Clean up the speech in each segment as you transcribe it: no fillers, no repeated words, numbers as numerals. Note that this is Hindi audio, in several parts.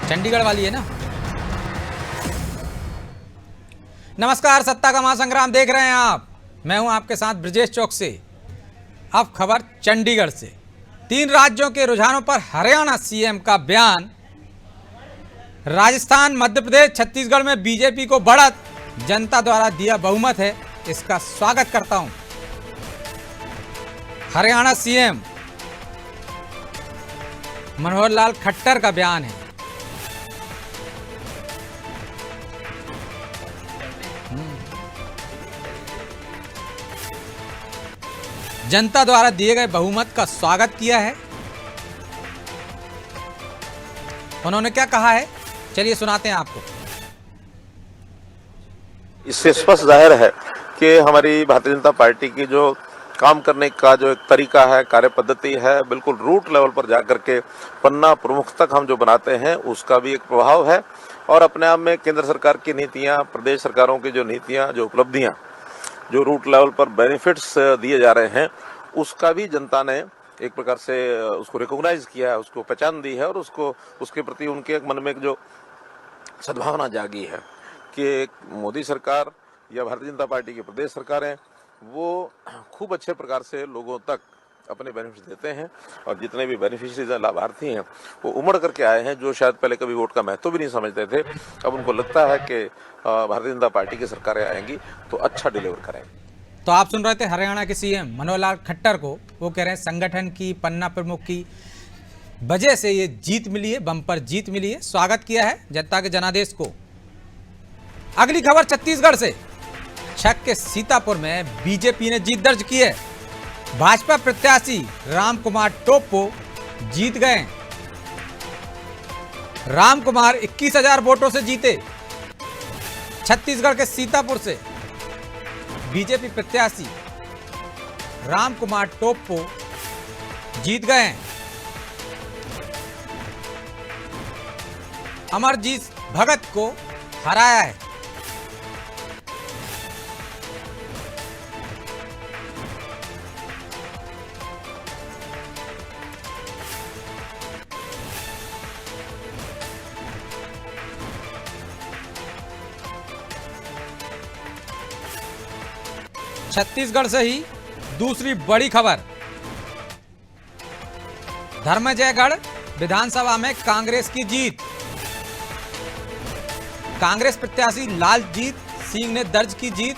चंडीगढ़ वाली है ना। नमस्कार, सत्ता का महासंग्राम देख रहे हैं आप। मैं हूं आपके साथ ब्रजेश चौक से। अब खबर चंडीगढ़ से। 3 राज्यों के रुझानों पर हरियाणा सीएम का बयान। राजस्थान, मध्य प्रदेश, छत्तीसगढ़ में बीजेपी को बढ़त, जनता द्वारा दिया बहुमत है, इसका स्वागत करता हूं। हरियाणा सीएम मनोहर लाल खट्टर का बयान है। जनता द्वारा दिए गए बहुमत का स्वागत किया है। उन्होंने क्या कहा है, चलिए सुनाते हैं आपको। इससे स्पष्ट जाहिर है कि हमारी भारतीय जनता पार्टी की जो काम करने का जो एक तरीका है, कार्य पद्धति है, बिल्कुल रूट लेवल पर जाकर के पन्ना प्रमुख तक हम जो बनाते हैं उसका भी एक प्रभाव है। और अपने आप में केंद्र सरकार की नीतियां, प्रदेश सरकारों की जो नीतियां, जो उपलब्धियां, जो रूट लेवल पर बेनिफिट्स दिए जा रहे हैं, उसका भी जनता ने एक प्रकार से उसको रिकॉग्नाइज किया है, उसको पहचान दी है और उसको उसके प्रति उनके मन में एक जो सद्भावना जागी है कि मोदी सरकार या भारतीय जनता पार्टी की प्रदेश सरकारें वो खूब अच्छे प्रकार से लोगों तक अपने बेनिफिट देते हैं। और जितने भी बेनिफिशरीज लाभार्थी हैं वो उमड़ करके आए हैं, जो शायद पहले कभी वोट का महत्व भी नहीं समझते थे। अब उनको लगता है कि भारतीय जनता पार्टी की सरकारें आएंगी तो अच्छा डिलीवर करेंगी। तो आप सुन रहे थे हरियाणा के सीएम मनोहर लाल खट्टर को। वो कह रहे हैं संगठन की, पन्ना प्रमुख की वजह से ये जीत मिली है, बम्पर जीत मिली है। स्वागत किया है जनता के जनादेश को। अगली खबर छत्तीसगढ़ से। छक के सीतापुर में बीजेपी ने जीत दर्ज की है। भाजपा प्रत्याशी राम कुमार टोप्पो जीत गए। राम कुमार 21,000 वोटों से जीते। छत्तीसगढ़ के सीतापुर से बीजेपी प्रत्याशी राम कुमार टोप्पो जीत गए हैं। अमरजीत भगत को हराया है। छत्तीसगढ़ से ही दूसरी बड़ी खबर। धर्मजयगढ़ विधानसभा में कांग्रेस की जीत। कांग्रेस प्रत्याशी लालजीत सिंह ने दर्ज की जीत।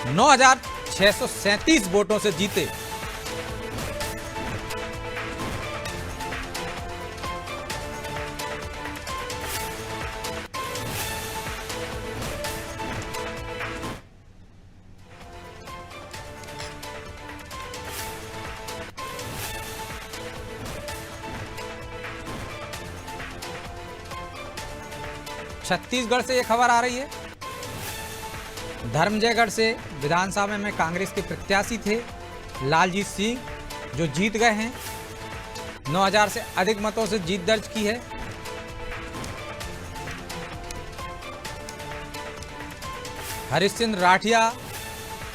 9,637 वोटों से जीते। छत्तीसगढ़ से ये खबर आ रही है। धर्मजयगढ़ से विधानसभा में कांग्रेस के प्रत्याशी थे लालजीत सिंह, जो जीत गए हैं। 9,000 से अधिक मतों से जीत दर्ज की है। हरिश्चंद्र राठिया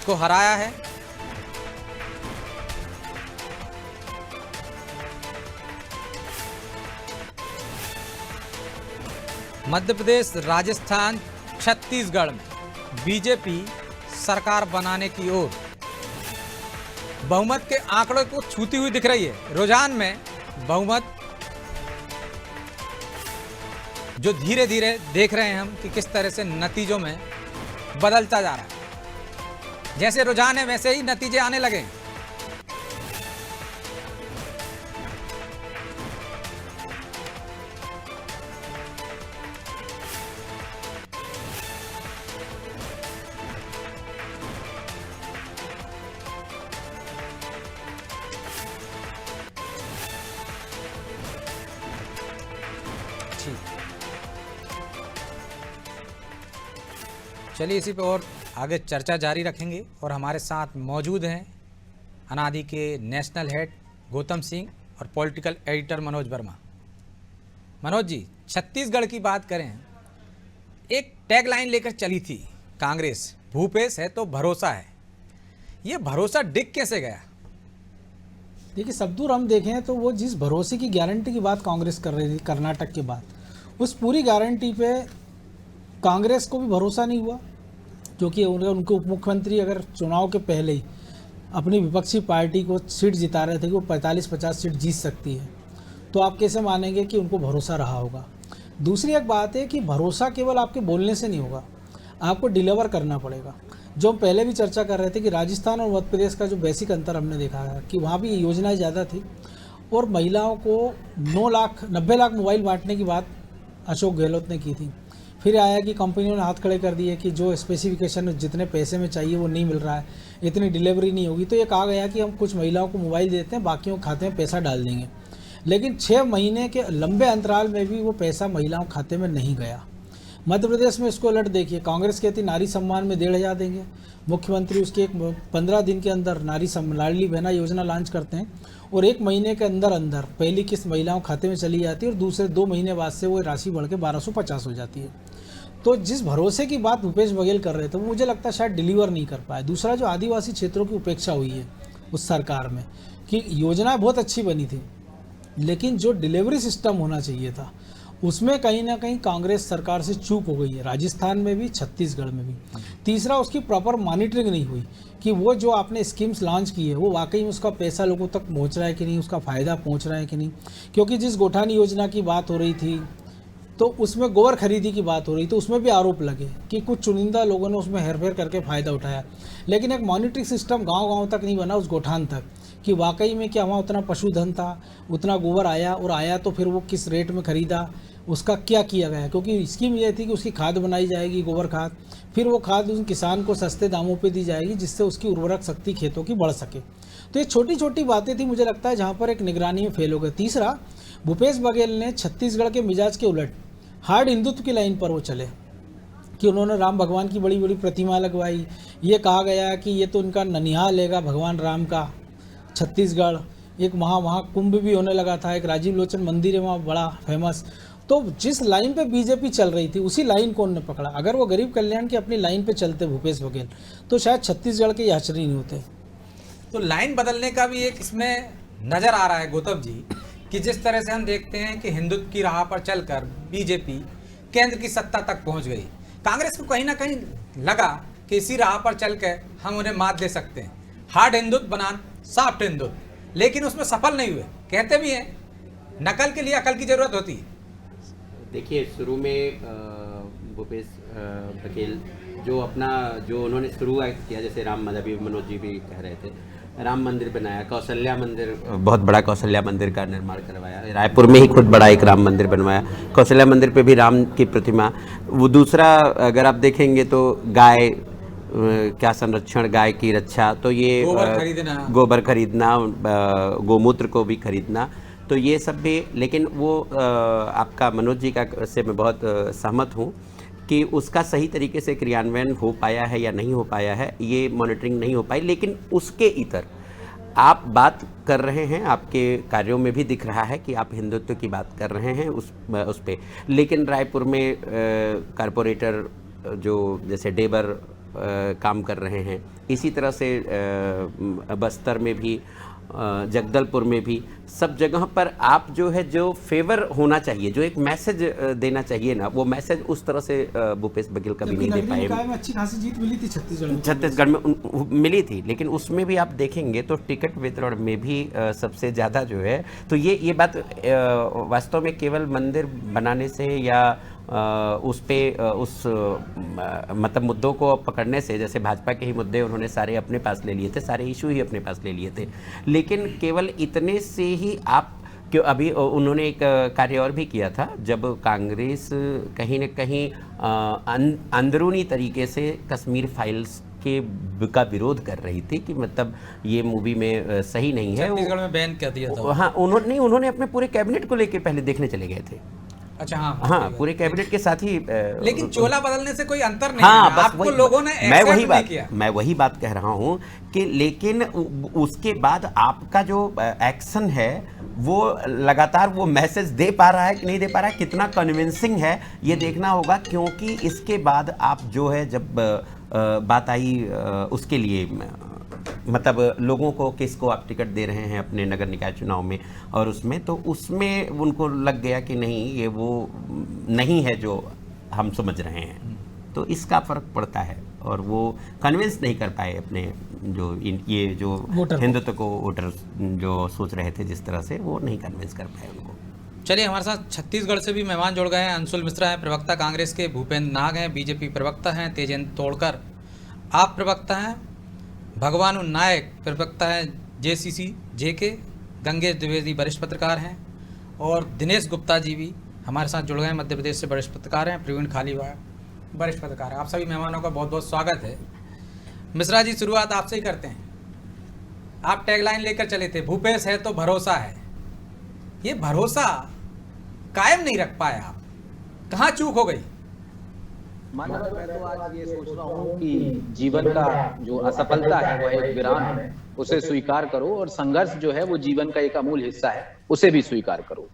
को हराया है। मध्य प्रदेश, राजस्थान, छत्तीसगढ़ में बीजेपी सरकार बनाने की ओर बहुमत के आंकड़ों को छूती हुई दिख रही है। रुझान में बहुमत जो धीरे धीरे देख रहे हैं हम कि किस तरह से नतीजों में बदलता जा रहा है। जैसे रुझान है वैसे ही नतीजे आने लगे। चलिए इसी पे और आगे चर्चा जारी रखेंगे। और हमारे साथ मौजूद हैं अनादि के नेशनल हेड गौतम सिंह और पॉलिटिकल एडिटर मनोज वर्मा। मनोज जी, छत्तीसगढ़ की बात करें, एक टैगलाइन लेकर चली थी कांग्रेस, भूपेश है तो भरोसा है। ये भरोसा डिग कैसे गया? देखिए, सब दूर हम देखें तो वो जिस भरोसे की गारंटी की बात कांग्रेस कर रही थी कर्नाटक के बाद, उस पूरी गारंटी पे कांग्रेस को भी भरोसा नहीं हुआ, क्योंकि उनके उप मुख्यमंत्री अगर चुनाव के पहले ही अपनी विपक्षी पार्टी को सीट जिता रहे थे कि वो 45-50 सीट जीत सकती है, तो आप कैसे मानेंगे कि उनको भरोसा रहा होगा। दूसरी एक बात है कि भरोसा केवल आपके बोलने से नहीं होगा, आपको डिलीवर करना पड़ेगा। जो हम पहले भी चर्चा कर रहे थे कि राजस्थान और मध्य प्रदेश का जो बेसिक अंतर हमने देखा है कि वहाँ भी योजनाएं ज़्यादा थी और महिलाओं को 90 लाख मोबाइल बांटने की बात अशोक गहलोत ने की थी। फिर आया कि कंपनियों ने हाथ खड़े कर दिए कि जो स्पेसिफिकेशन जितने पैसे में चाहिए वो नहीं मिल रहा है, इतनी डिलीवरी नहीं होगी। तो ये कहा गया कि हम कुछ महिलाओं को मोबाइल देते हैं, बाकियों के खाते में पैसा डाल देंगे। लेकिन 6 महीने के लंबे अंतराल में भी वो पैसा महिलाओं के खाते में नहीं गया। मध्य प्रदेश में इसको उलट देखिए, कांग्रेस कहती नारी सम्मान में 1,500 देंगे, मुख्यमंत्री उसके 15 दिन के अंदर लाडली बहना योजना लॉन्च करते हैं और 1 महीने के अंदर अंदर पहली किस्त महिलाओं खाते में चली जाती है और दूसरे 2 महीने बाद से वो राशि बढ़ के 1250 हो जाती है। तो जिस भरोसे की बात भूपेश बघेल कर रहे थे वो मुझे लगता है शायद डिलीवर नहीं कर पाए। दूसरा, जो आदिवासी क्षेत्रों की उपेक्षा हुई है उस सरकार में, कि योजना बहुत अच्छी बनी थी लेकिन जो डिलीवरी सिस्टम होना चाहिए था उसमें कहीं ना कहीं कांग्रेस सरकार से चूक हो गई है, राजस्थान में भी, छत्तीसगढ़ में भी। तीसरा, उसकी प्रॉपर मॉनिटरिंग नहीं हुई कि वो जो आपने स्कीम्स लॉन्च की है वो वाकई में उसका पैसा लोगों तक पहुंच रहा है कि नहीं, उसका फ़ायदा पहुंच रहा है कि नहीं। क्योंकि जिस गोठानी योजना की बात हो रही थी तो उसमें गोबर खरीदी की बात हो रही, तो उसमें भी आरोप लगे कि कुछ चुनिंदा लोगों ने उसमें हेरफेर करके फ़ायदा उठाया। लेकिन एक मॉनिटरिंग सिस्टम गांव-गांव तक नहीं बना, उस गोठान तक, कि वाकई में क्या वहाँ उतना पशुधन था, उतना गोबर आया, और आया तो फिर वो किस रेट में ख़रीदा, उसका क्या किया गया। क्योंकि स्कीम ये थी कि उसकी खाद बनाई जाएगी, गोबर खाद, फिर वो खाद उस किसान को सस्ते दामों पे दी जाएगी जिससे उसकी उर्वरक शक्ति खेतों की बढ़ सके। तो ये छोटी छोटी बातें थी, मुझे लगता है जहाँ पर एक निगरानी में फेल हो गए। तीसरा, भूपेश बघेल ने छत्तीसगढ़ के मिजाज के उलट हार्ड हिंदुत्व की लाइन पर वो चले कि उन्होंने राम भगवान की बड़ी बड़ी प्रतिमा लगवाई। ये कहा गया कि ये तो उनका ननिहाल है भगवान राम का, छत्तीसगढ़। एक वहाँ कुंभ भी होने लगा था, एक राजीव लोचन मंदिर है वहाँ बड़ा फेमस। तो जिस लाइन पे बीजेपी चल रही थी उसी लाइन को उन्होंने पकड़ा। अगर वो गरीब कल्याण की अपनी लाइन पे चलते भूपेश बघेल तो शायद छत्तीसगढ़ के आश्चर्य नहीं होते। तो लाइन बदलने का भी एक इसमें नज़र आ रहा है गौतम जी, कि जिस तरह से हम देखते हैं कि हिंदुत्व की राह पर चलकर बीजेपी केंद्र की सत्ता तक पहुंच गई, कांग्रेस को कहीं ना कहीं लगा कि इसी राह पर चलकर हम उन्हें मात दे सकते हैं, हार्ड हिंदुत्व बनाम सॉफ्ट हिंदुत्व, लेकिन उसमें सफल नहीं हुए। कहते भी हैं नकल के लिए अकल की जरूरत होती है। देखिए, शुरू में भूपेश बघेल जो उन्होंने शुरुआत किया, जैसे अभी मनोज जी भी कह रहे थे, राम मंदिर बनाया, कौशल्या मंदिर, बहुत बड़ा कौशल्या मंदिर का निर्माण करवाया, रायपुर में ही खुद बड़ा एक राम मंदिर बनवाया, कौशल्या मंदिर पे भी राम की प्रतिमा। वो दूसरा, अगर आप देखेंगे तो गाय क्या संरक्षण, गाय की रक्षा, तो ये गोबर खरीदना, गोमूत्र को भी खरीदना, तो ये सब भी। लेकिन वो आपका मनोज जी का से मैं बहुत सहमत हूँ कि उसका सही तरीके से क्रियान्वयन हो पाया है या नहीं हो पाया है, ये मॉनिटरिंग नहीं हो पाई। लेकिन उसके इतर आप बात कर रहे हैं, आपके कार्यों में भी दिख रहा है कि आप हिंदुत्व की बात कर रहे हैं उस पे। लेकिन रायपुर में कारपोरेटर जो जैसे डेबर काम कर रहे हैं, इसी तरह से बस्तर में भी, जगदलपुर में भी, सब जगह पर आप जो है, जो फेवर होना चाहिए, जो एक मैसेज देना चाहिए ना, वो मैसेज उस तरह से भूपेश बघेल कभी नहीं दे पाए। अच्छी खासी जीत मिली थी छत्तीसगढ़ में मिली थी, लेकिन उसमें भी आप देखेंगे तो टिकट वितरण में भी सबसे ज़्यादा जो है, तो ये बात वास्तव में केवल मंदिर बनाने से या मतलब मुद्दों को पकड़ने से, जैसे भाजपा के ही मुद्दे उन्होंने सारे अपने पास ले लिए थे, सारे इशू ही अपने पास ले लिए थे, लेकिन केवल इतने से ही आप क्यों। अभी उन्होंने एक कार्य और भी किया था, जब कांग्रेस कहीं न कहीं अंदरूनी तरीके से कश्मीर फाइल्स का विरोध कर रही थी कि मतलब ये मूवी में सही नहीं है, छत्तीसगढ़ में बैन कर दिया था। हाँ, उन्होंने अपने पूरे कैबिनेट को लेके पहले देखने चले गए थे। अच्छा, हाँ, पूरे कैबिनेट के साथ ही। लेकिन चोला बदलने से कोई अंतर नहीं है, आपको लोगों ने एक्सेप्ट नहीं किया। मैं वही बात कह रहा हूँ कि लेकिन उसके बाद आपका जो एक्शन है वो लगातार वो मैसेज दे पा रहा है कि नहीं दे पा रहा है, कितना कन्विंसिंग है, ये देखना होगा। क्योंकि इसके बाद आप जो है, जब बात आई उसके लिए मतलब लोगों को किसको आप टिकट दे रहे हैं अपने नगर निकाय चुनाव में, और उसमें तो उसमें उनको लग गया कि नहीं ये वो नहीं है जो हम समझ रहे हैं, तो इसका फ़र्क पड़ता है। और वो कन्विंस नहीं कर पाए अपने ये जो हिंदुत्व को वोटर जो सोच रहे थे जिस तरह से, वो नहीं कन्विंस कर पाए उनको। चलिए, हमारे साथ छत्तीसगढ़ से भी मेहमान जुड़ गए हैं। अंशुल मिश्रा हैं, प्रवक्ता कांग्रेस के। भूपेंद्र नाग हैं, बीजेपी प्रवक्ता हैं। तेजेंद्र तोड़कर आप प्रवक्ता हैं। भगवानु नायक प्रवक्ता हैं जेसीसी जेके। गंगेश द्विवेदी वरिष्ठ पत्रकार हैं। और दिनेश गुप्ता जी भी हमारे साथ जुड़ गए हैं, मध्य प्रदेश से वरिष्ठ पत्रकार हैं। प्रवीण खालीवाड़ वरिष्ठ पत्रकार हैं। आप सभी मेहमानों का बहुत बहुत स्वागत है। मिश्रा जी, शुरुआत आपसे ही करते हैं। आप टैगलाइन लेकर चले थे, भूपेश है तो भरोसा है। ये भरोसा कायम नहीं रख पाए आप, कहाँ चूक हो गई? मैं तो आज ये सोच रहा हूँ कि जीवन का जो असफलता है वह एक विराम है, उसे स्वीकार करो, और संघर्ष जो है वो जीवन का एक अमूल हिस्सा है, उसे भी स्वीकार करो।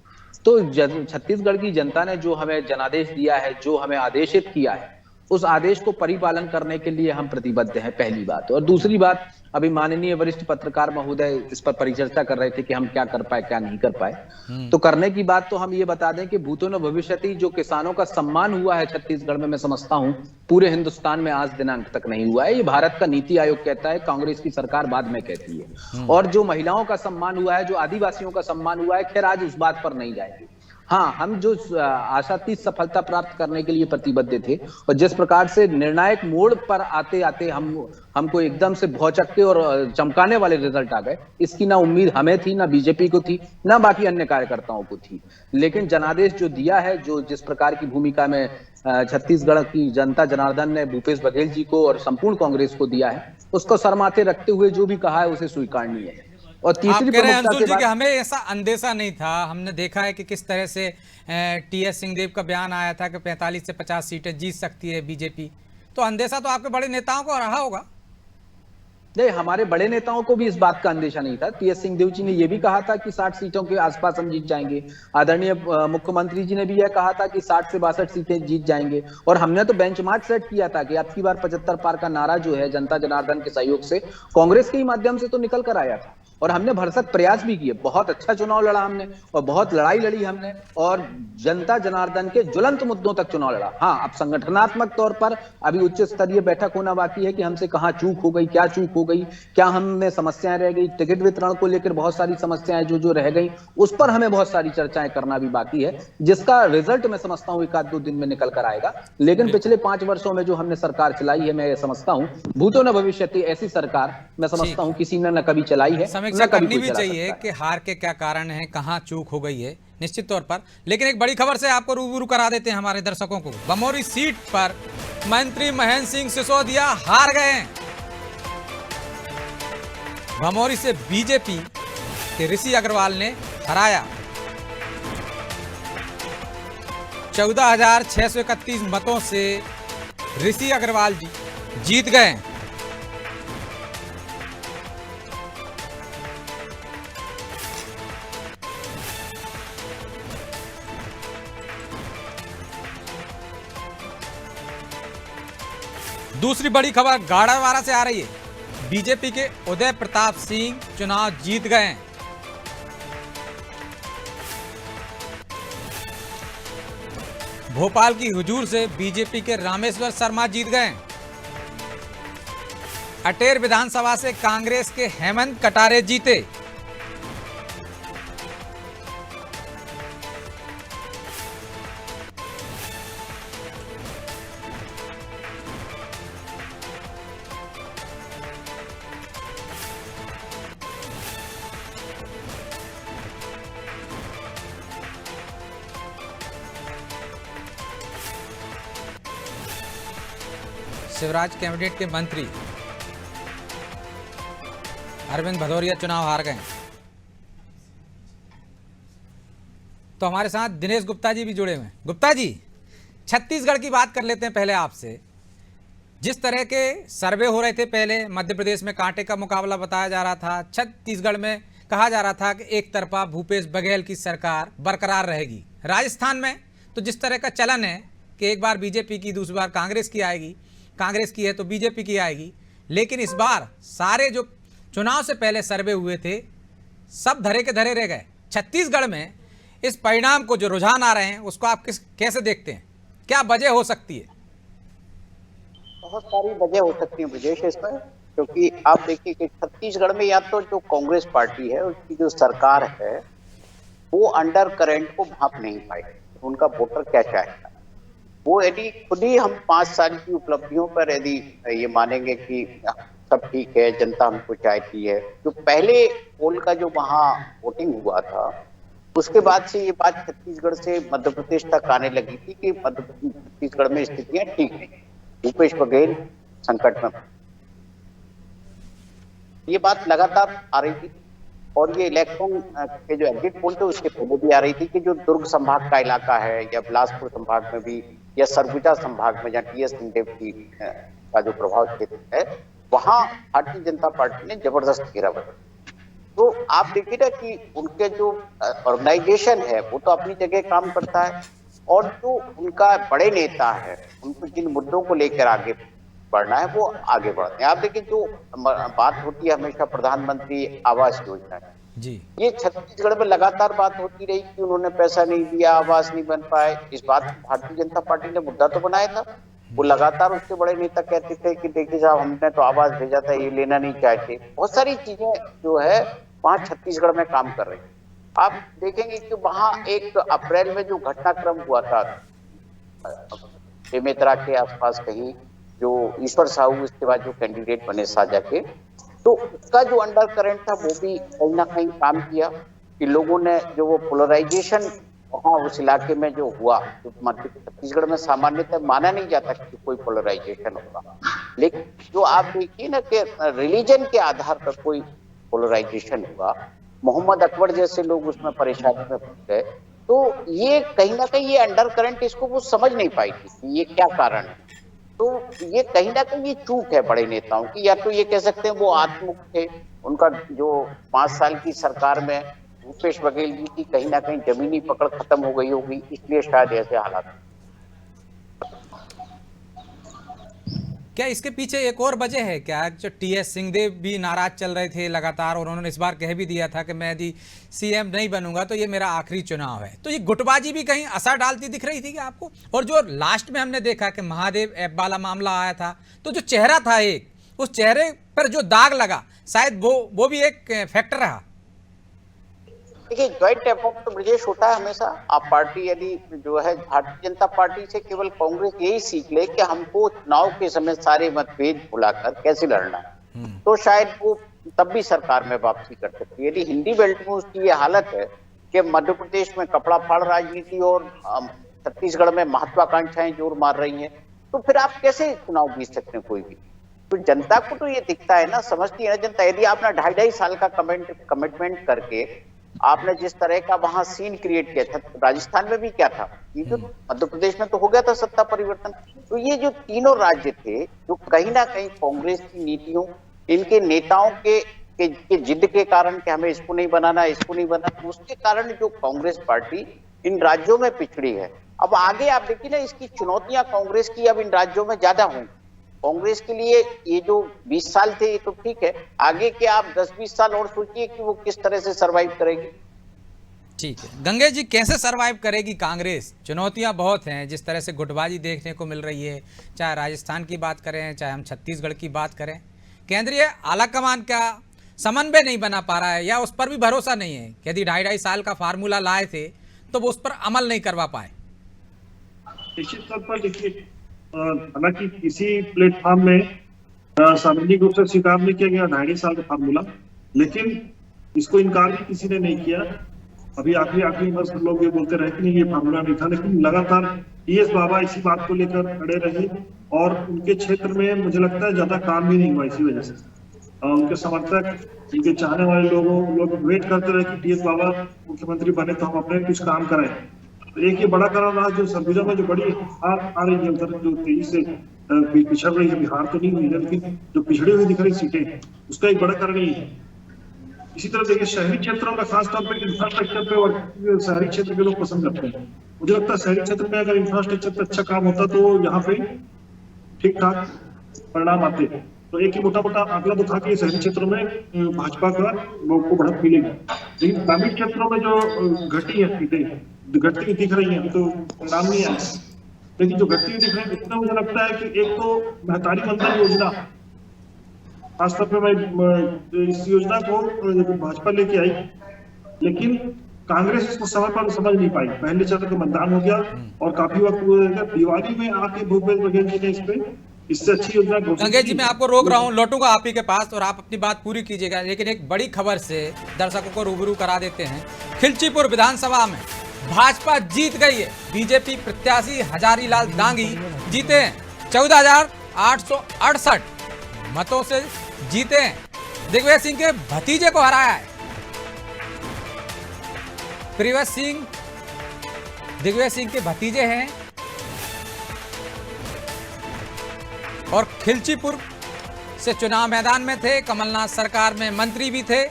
तो छत्तीसगढ़ की जनता ने जो हमें जनादेश दिया है, जो हमें आदेशित किया है, उस आदेश को परिपालन करने के लिए हम प्रतिबद्ध हैं, पहली बात। और दूसरी बात, अभी माननीय वरिष्ठ पत्रकार महोदय इस पर परिचर्चा कर रहे थे कि हम क्या कर पाए क्या नहीं कर पाए। तो करने की बात तो हम ये बता दें कि भूतो न भविष्यति जो किसानों का सम्मान हुआ है छत्तीसगढ़ में, मैं समझता हूं पूरे हिंदुस्तान में आज दिनांक तक नहीं हुआ है। ये भारत का नीति आयोग कहता है, कांग्रेस की सरकार बाद में कहती है। और जो महिलाओं का सम्मान हुआ है, जो आदिवासियों का सम्मान हुआ है, खैर आज उस बात पर नहीं जाएंगे। हाँ, हम जो आशातीत सफलता प्राप्त करने के लिए प्रतिबद्ध थे, और जिस प्रकार से निर्णायक मोड़ पर आते आते हमको एकदम से भौचक्के और चमकाने वाले रिजल्ट आ गए, इसकी ना उम्मीद हमें थी, ना बीजेपी को थी, ना बाकी अन्य कार्यकर्ताओं को थी। लेकिन जनादेश जो दिया है, जो जिस प्रकार की भूमिका में छत्तीसगढ़ की जनता जनार्दन ने भूपेश बघेल जी को और संपूर्ण कांग्रेस को दिया है, उसको सरमाथे रखते हुए जो भी कहा है उसे स्वीकारनीय है। और तीसरी अंशुल जी कि हमें ऐसा अंदेशा नहीं था। हमने देखा है कि किस तरह से टीएस सिंहदेव का बयान आया था कि 45 से 50 सीटें जीत सकती है बीजेपी, तो अंदेशा तो आपके बड़े नेताओं को रहा होगा। नहीं, हमारे बड़े नेताओं को भी इस बात का अंदेशा नहीं था। टीएस सिंहदेव जी ने यह भी कहा था कि 60 सीटों के आसपास हम जीत जाएंगे। आदरणीय मुख्यमंत्री जी ने भी यह कहा था कि 60 से 62 सीटें जीत जाएंगे। और हमने तो बेंचमार्क सेट किया था कि अब की बार 75 पार का नारा जो है जनता जनार्दन के सहयोग से, कांग्रेस के ही माध्यम से तो निकल कर आया था। और हमने भरसक प्रयास भी किए, बहुत अच्छा चुनाव लड़ा हमने, और बहुत लड़ाई लड़ी हमने, और जनता जनार्दन के ज्वलंत मुद्दों तक चुनाव लड़ा। हाँ, अब संगठनात्मक तौर पर अभी उच्च स्तरीय बैठक होना बाकी है कि हमसे कहाँ चूक हो गई, क्या चूक हो गई, क्या हमने समस्याएं रह गई। टिकट वितरण को लेकर बहुत सारी समस्याएं जो रह गई, उस पर हमें बहुत सारी चर्चाएं करना भी बाकी है, जिसका रिजल्ट मैं समझता हूं 1-2 दिन में निकल कर आएगा। लेकिन पिछले 5 वर्षों में जो हमने सरकार चलाई है, मैं समझता हूं भूतो न भविष्यति ऐसी सरकार मैं समझता हूं किसी ने न कभी चलाई है, समीक्षा करनी भी चाहिए कि हार के क्या कारण है, कहां चूक हो गई है, निश्चित तौर पर। लेकिन एक बड़ी खबर से आपको रूबरू करा देते हैं हमारे दर्शकों को। बमोरी सीट पर मंत्री महेंद्र सिंह सिसोदिया हार गए हैं। बमोरी से बीजेपी के ऋषि अग्रवाल ने हराया। 14,631 मतों से ऋषि अग्रवाल जी जीत गए। दूसरी बड़ी खबर गाड़ावाड़ा से आ रही है। बीजेपी के उदय प्रताप सिंह चुनाव जीत गए। भोपाल की हुजूर से बीजेपी के रामेश्वर शर्मा जीत गए। अटेर विधानसभा से कांग्रेस के हेमंत कटारे जीते। शिवराज कैबिनेट के मंत्री अरविंद भदौरिया चुनाव हार गए। तो हमारे साथ दिनेश गुप्ता जी भी जुड़े हुए हैं। गुप्ता जी, छत्तीसगढ़ की बात कर लेते हैं पहले आपसे। जिस तरह के सर्वे हो रहे थे पहले, मध्य प्रदेश में कांटे का मुकाबला बताया जा रहा था, छत्तीसगढ़ में कहा जा रहा था कि एक तरफा भूपेश बघेल की सरकार बरकरार रहेगी। राजस्थान में तो जिस तरह का चलन है कि एक बार बीजेपी की, दूसरी बार कांग्रेस की आएगी, कांग्रेस की है तो बीजेपी की आएगी। लेकिन इस बार सारे जो चुनाव से पहले सर्वे हुए थे, सब धरे के धरे रह गए। छत्तीसगढ़ में इस परिणाम को जो रुझान आ रहे हैं उसको आप कैसे देखते हैं? क्या वजह हो सकती है? बहुत सारी वजह हो सकती है ब्रजेश इसमें, क्योंकि आप देखिए कि छत्तीसगढ़ में या तो जो कांग्रेस पार्टी है उसकी जो सरकार है वो अंडर करंट को भाप नहीं पाई, उनका वोटर क्या चाहेगा। वो यदि खुद ही हम 5 साल की उपलब्धियों पर यदि ये मानेंगे कि सब ठीक है, जनता हमको चाहती है, जो पहले पोल का जो वहाँ वोटिंग हुआ था उसके बाद से ये बात छत्तीसगढ़ से मध्य प्रदेश तक आने लगी थी कि छत्तीसगढ़ में स्थितियां ठीक नहीं, भूपेश बघेल संकट में, ये बात लगातार आ रही थी। और ये इलेक्शन के जो एग्जिट पोल थे उसके पहले भी आ रही थी कि जो दुर्ग संभाग का इलाका है या बिलासपुर संभाग में भी या सरगुजा संभाग में जहाँ टी.एस. सिंहदेव की का जो प्रभाव क्षेत्र है वहां भारतीय जनता पार्टी ने जबरदस्त घेराबंदी। तो आप देखिए ना कि उनके जो ऑर्गेनाइजेशन है वो तो अपनी जगह काम करता है, और जो उनका बड़े नेता है उनको जिन मुद्दों को लेकर आगे बढ़ना है वो आगे बढ़ते हैं। आप देखिए जो बात होती है हमेशा प्रधानमंत्री आवास योजना जी, ये छत्तीसगढ़ में लगातार बात होती रही कि उन्होंने पैसा नहीं दिया, आवास नहीं बन पाए। इस बात को भारतीय जनता पार्टी ने मुद्दा तो बनाया था, वो लगातार उसके बड़े नेता कहते थे कि देखिए साहब हमने तो आवास भेजा था, ये लेना नहीं चाहते। बहुत सारी चीजें जो है वहाँ छत्तीसगढ़ में काम कर रही है। आप देखेंगे कि वहाँ 1 अप्रैल में जो घटनाक्रम हुआ था बेमेतरा के आसपास कहीं, जो ईश्वर साहू इसके बाद जो कैंडिडेट बने साजा के, तो उसका जो अंडर करंट था वो भी कहीं ना कहीं काम किया कि लोगों ने जो वो पोलराइजेशन वहाँ उस इलाके में जो हुआ, तो छत्तीसगढ़ में सामान्यतः माना नहीं जाता कि कोई पोलराइजेशन होगा, लेकिन जो आप देखिए ना कि रिलीजन के आधार पर कोई पोलराइजेशन हुआ, मोहम्मद अकबर जैसे लोग उसमें परेशानी में फंस गए। तो ये कहीं ना कहीं ये अंडर करंट इसको वो समझ नहीं पाई थी कि ये क्या कारण है। तो ये कहीं ना कहीं ये चूक है बड़े नेताओं की, या तो ये कह सकते हैं वो आत्मुख थे, उनका जो 5 साल की सरकार में भूपेश बघेल जी की कहीं ना कहीं जमीनी पकड़ खत्म हो गई होगी, इसलिए शायद ऐसे हालात। क्या इसके पीछे एक और वजह है क्या? जो टी.एस. सिंहदेव भी नाराज चल रहे थे लगातार, और उन्होंने इस बार कह भी दिया था कि मैं यदि सीएम नहीं बनूंगा तो ये मेरा आखिरी चुनाव है। तो ये गुटबाजी भी कहीं असर डालती दिख रही थी क्या आपको? और जो लास्ट में हमने देखा कि महादेव ऐप वाला मामला आया था, तो जो चेहरा था एक, उस चेहरे पर जो दाग लगा, शायद वो भी एक फैक्टर रहा। देखिए ज्वाइंट एफर्ट तो ब्रजेश होता है हमेशा। आप पार्टी यदि जो है भारतीय जनता पार्टी से केवल कांग्रेस यही सीख ले कि हमको चुनाव के समय सारे मतभेद भुलाकर कैसे लड़ना है, तो शायद वो तब भी सरकार में वापसी कर सकती है। यदि हिंदी बेल्ट में उसकी ये हालत है कि मध्य प्रदेश में कपड़ा फाड़ राजनीति और छत्तीसगढ़ में महत्वाकांक्षाएं जोर मार रही हैं, तो फिर आप कैसे चुनाव जीत सकते हैं कोई भी? तो जनता को तो ये दिखता है ना, समझती है ना जनता। यदि आपने 2.5 साल का कमिटमेंट करके आपने जिस तरह का वहां सीन क्रिएट किया था, राजस्थान में भी क्या था, ये जो मध्य प्रदेश में तो हो गया था सत्ता परिवर्तन। तो ये जो तीनों राज्य थे जो कहीं ना कहीं कांग्रेस की नीतियों, इनके नेताओं के जिद के कारण कि हमें इसको नहीं बनाना, इसको नहीं बनाना, उसके कारण जो कांग्रेस पार्टी इन राज्यों में पिछड़ी है। अब आगे आप देखिए ना, इसकी चुनौतियां कांग्रेस की अब इन राज्यों में ज्यादा होंगी। कांग्रेस के लिए ये जो 20 साल थे ये तो ठीक है, आगे के आप 10-20 साल और सोचिए कि वो किस तरह से सरवाइव करेगी। ठीक है गंगे जी, कैसे सरवाइव करेगी कांग्रेस? चुनौतियां बहुत हैं, जिस तरह से गुटबाजी देखने को मिल रही है, चाहे राजस्थान की बात करें, चाहे हम छत्तीसगढ़ की बात करें। केंद्रीय आलाकमान का समन्वय नहीं बना पा रहा है, या उस पर भी भरोसा नहीं है? यदि 2.5 साल का फार्मूला लाए थे तो वो उस पर अमल नहीं करवा पाए। निश्चित तौर पर देखिए, हालांकि किसी प्लेटफॉर्म में सार्वजनिक रूप से स्वीकार नहीं किया गया 2.5 साल का फार्मूला, लेकिन इसको इनकार भी किसी ने नहीं किया। अभी आखिरी बस लोग ये बोलते रहे कि नहीं ये फार्मूला नहीं था, लेकिन लगातार टी.एस. बाबा इसी बात को लेकर खड़े रहे, और उनके क्षेत्र में मुझे लगता है ज्यादा काम भी नहीं हुआ इसी वजह से। उनके समर्थक, उनके चाहने वाले लोग वेट करते रहे कि टी.एस. बाबा मुख्यमंत्री बने तो हम अपने कुछ काम करें। एक ये बड़ा कारण रहा जो सरगुजा में जो बड़ी हार आ रही है, उधर जो तेजी से पिछड़ रही है, बिहार तो नहीं हुई है लेकिन जो पिछड़ी हुई दिख रही सीटें, उसका एक बड़ा कारण यही है। इसी तरह देखिए शहरी क्षेत्रों का खासतौर पर इंफ्रास्ट्रक्चर पे, और शहरी क्षेत्र के लोग पसंद करते हैं। मुझे लगता है शहरी क्षेत्र में अगर इंफ्रास्ट्रक्चर पे अच्छा काम होता तो यहाँ पे ठीक ठाक परिणाम आते। तो एक ही मोटा मोटा आंकड़ा दिखा के शहरी क्षेत्रों में भाजपा का को बढ़त मिलेगी, लेकिन ग्रामीण क्षेत्रों में जो घटी है सीटें घटती हुई दिख रही है, तो नाम नहीं आया, लेकिन जो घटती हुई दिख रही है इसमें मुझे लगता है कि एक तो महतारी वंदन योजना, खासतौर पर मैं इस योजना को भाजपा लेके आई, लेकिन कांग्रेस इसको समय पर समझ नहीं पाई। पहले चरण का मतदान हो गया और काफी वक्त हुआ, दिवाली में आके भूपेश बघेल जी ने इस पे इससे अच्छी योजना गंगेश जी मैं आपको रोक रहा हूं, लौटूंगा आप ही के पास और आप अपनी बात पूरी कीजिएगा, लेकिन एक बड़ी खबर से दर्शकों को रूबरू करा देते हैं। खिलचीपुर विधानसभा में भाजपा जीत गई है। बीजेपी प्रत्याशी हजारी लाल दांगी जीते हैं, 14,868 मतों से जीते हैं। दिग्विजय सिंह के भतीजे को हराया है। दिग्विजय सिंह के भतीजे हैं और खिलचीपुर से चुनाव मैदान में थे, कमलनाथ सरकार में मंत्री भी थे।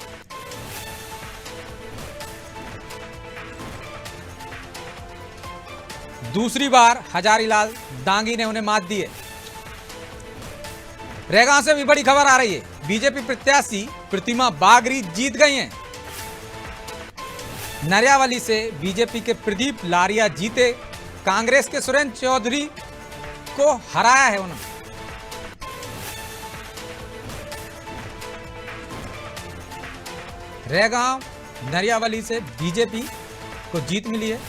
दूसरी बार हजारीलाल दांगी ने उन्हें मात दी है। रेगांव से भी बड़ी खबर आ रही है। बीजेपी प्रत्याशी प्रतिमा बागरी जीत गई हैं। नरियावली से बीजेपी के प्रदीप लारिया जीते, कांग्रेस के सुरेंद्र चौधरी को हराया है उन्होंने। रेगांव नरियावली से बीजेपी को जीत मिली है।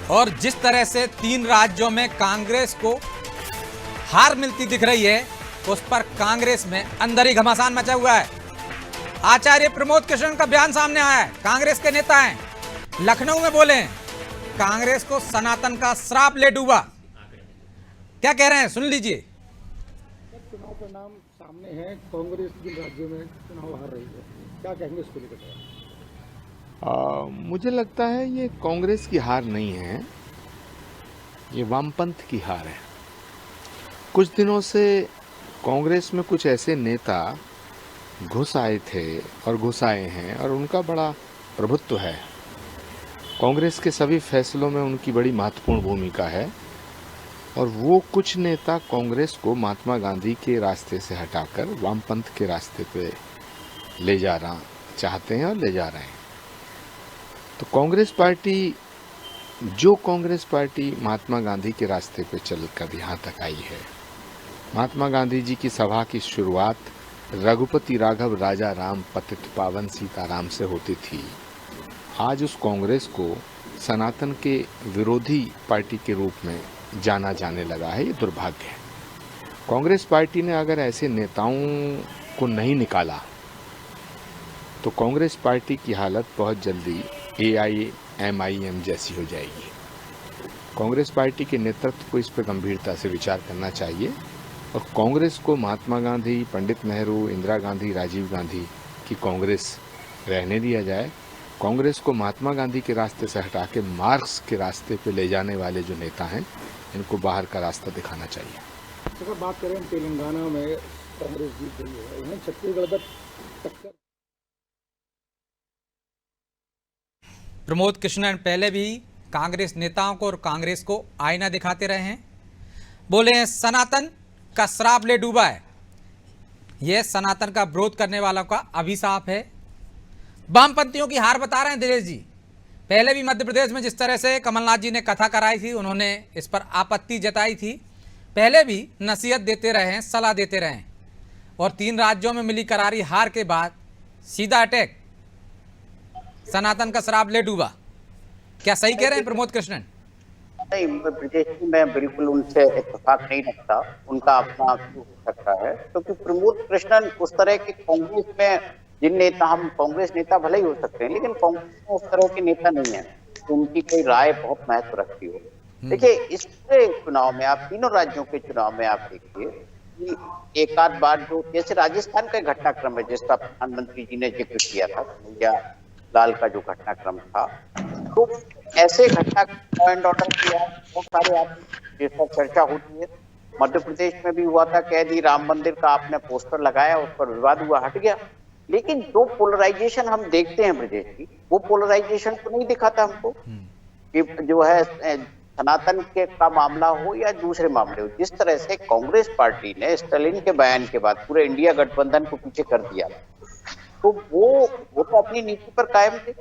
और जिस तरह से 3 राज्यों में कांग्रेस को हार मिलती दिख रही है, उस पर कांग्रेस में अंदर ही घमासान मचा हुआ है। आचार्य प्रमोद कृष्ण का बयान सामने आया है। कांग्रेस के नेता हैं, लखनऊ में बोले हैं, कांग्रेस को सनातन का श्राप ले डूबा। क्या कह रहे हैं, सुन लीजिए। चुनाव परिणाम सामने है, कांग्रेस जिन राज्यों में चुनाव हार रही है, क्या कहेंगे इसको लेकर? मुझे लगता है ये कांग्रेस की हार नहीं है, ये वामपंथ की हार है। कुछ दिनों से कांग्रेस में कुछ ऐसे नेता घुस आए थे और घुस आए हैं और उनका बड़ा प्रभुत्व है। कांग्रेस के सभी फैसलों में उनकी बड़ी महत्वपूर्ण भूमिका है और वो कुछ नेता कांग्रेस को महात्मा गांधी के रास्ते से हटाकर वामपंथ के रास्ते पे ले जाना चाहते हैं और ले जा रहे हैं। तो कांग्रेस पार्टी महात्मा गांधी के रास्ते पे चलकर यहाँ तक आई है। महात्मा गांधी जी की सभा की शुरुआत रघुपति राघव राजा राम पतित पावन सीताराम से होती थी। आज उस कांग्रेस को सनातन के विरोधी पार्टी के रूप में जाना जाने लगा है। ये दुर्भाग्य है। कांग्रेस पार्टी ने अगर ऐसे नेताओं को नहीं निकाला तो कांग्रेस पार्टी की हालत बहुत जल्दी AIMIM जैसी हो जाएगी। कांग्रेस पार्टी के नेतृत्व को इस पर गंभीरता से विचार करना चाहिए और कांग्रेस को महात्मा गांधी, पंडित नेहरू, इंदिरा गांधी, राजीव गांधी की कांग्रेस रहने दिया जाए। कांग्रेस को महात्मा गांधी के रास्ते से हटा के मार्क्स के रास्ते पे ले जाने वाले जो नेता हैं, इनको बाहर का रास्ता दिखाना चाहिए। अगर बात करें तेलंगाना में कांग्रेस जीत गई है, वहीं छत्तीसगढ़ तक टक्कर। प्रमोद कृष्णन पहले भी कांग्रेस नेताओं को और कांग्रेस को आईना दिखाते रहे हैं। बोले हैं सनातन का श्राप ले डूबा है। यह सनातन का विरोध करने वालों का अभिशाप है। वामपंथियों की हार बता रहे हैं दिनेश जी। पहले भी मध्य प्रदेश में जिस तरह से कमलनाथ जी ने कथा कराई थी, उन्होंने इस पर आपत्ति जताई थी। पहले भी नसीहत देते रहे हैं, सलाह देते रहे हैं और 3 राज्यों में मिली करारी हार के बाद सीधा अटैक, सनातन का श्राप ले डूबा। क्या सही कह रहे हैं प्रमोद कृष्णन? नहीं ब्रिजेश जी, मैं बिल्कुल उनसे इत्तेफाक नहीं रखता। उनका अपना हो सकता है, क्योंकि प्रमोद कृष्णन उस तरह के कांग्रेस में जिन नेता, हम कांग्रेस नेता भले ही हो सकते हैं, लेकिन कांग्रेस में उस तरह के नेता नहीं है तो उनकी कोई राय बहुत महत्व रखती हो। देखिए, इस पूरे चुनाव में आप तीनों राज्यों के चुनाव में आप देखिए कि एक आध बार जो जैसे राजस्थान का घटनाक्रम है जिसका प्रधानमंत्री जी ने जिक्र किया था, या लाल का जो घटनाक्रम था, तो ऐसे घटना पॉइंट ऑर्डर किया बहुत सारे आप जिस पर चर्चा होती है। मध्य प्रदेश में भी हुआ था, कह दी राम मंदिर का आपने पोस्टर लगाया, उस पर विवाद हुआ, हट गया। लेकिन जो पोलराइजेशन हम देखते हैं ब्रजेश जी, वो पोलराइजेशन तो नहीं दिखाता हमको कि जो है सनातन के का मामला हो या दूसरे मामले हो। जिस तरह से कांग्रेस पार्टी ने स्टालिन के बयान के बाद पूरे इंडिया गठबंधन को पीछे कर दिया, तो वो तो अपनी नीति पर कायम थे,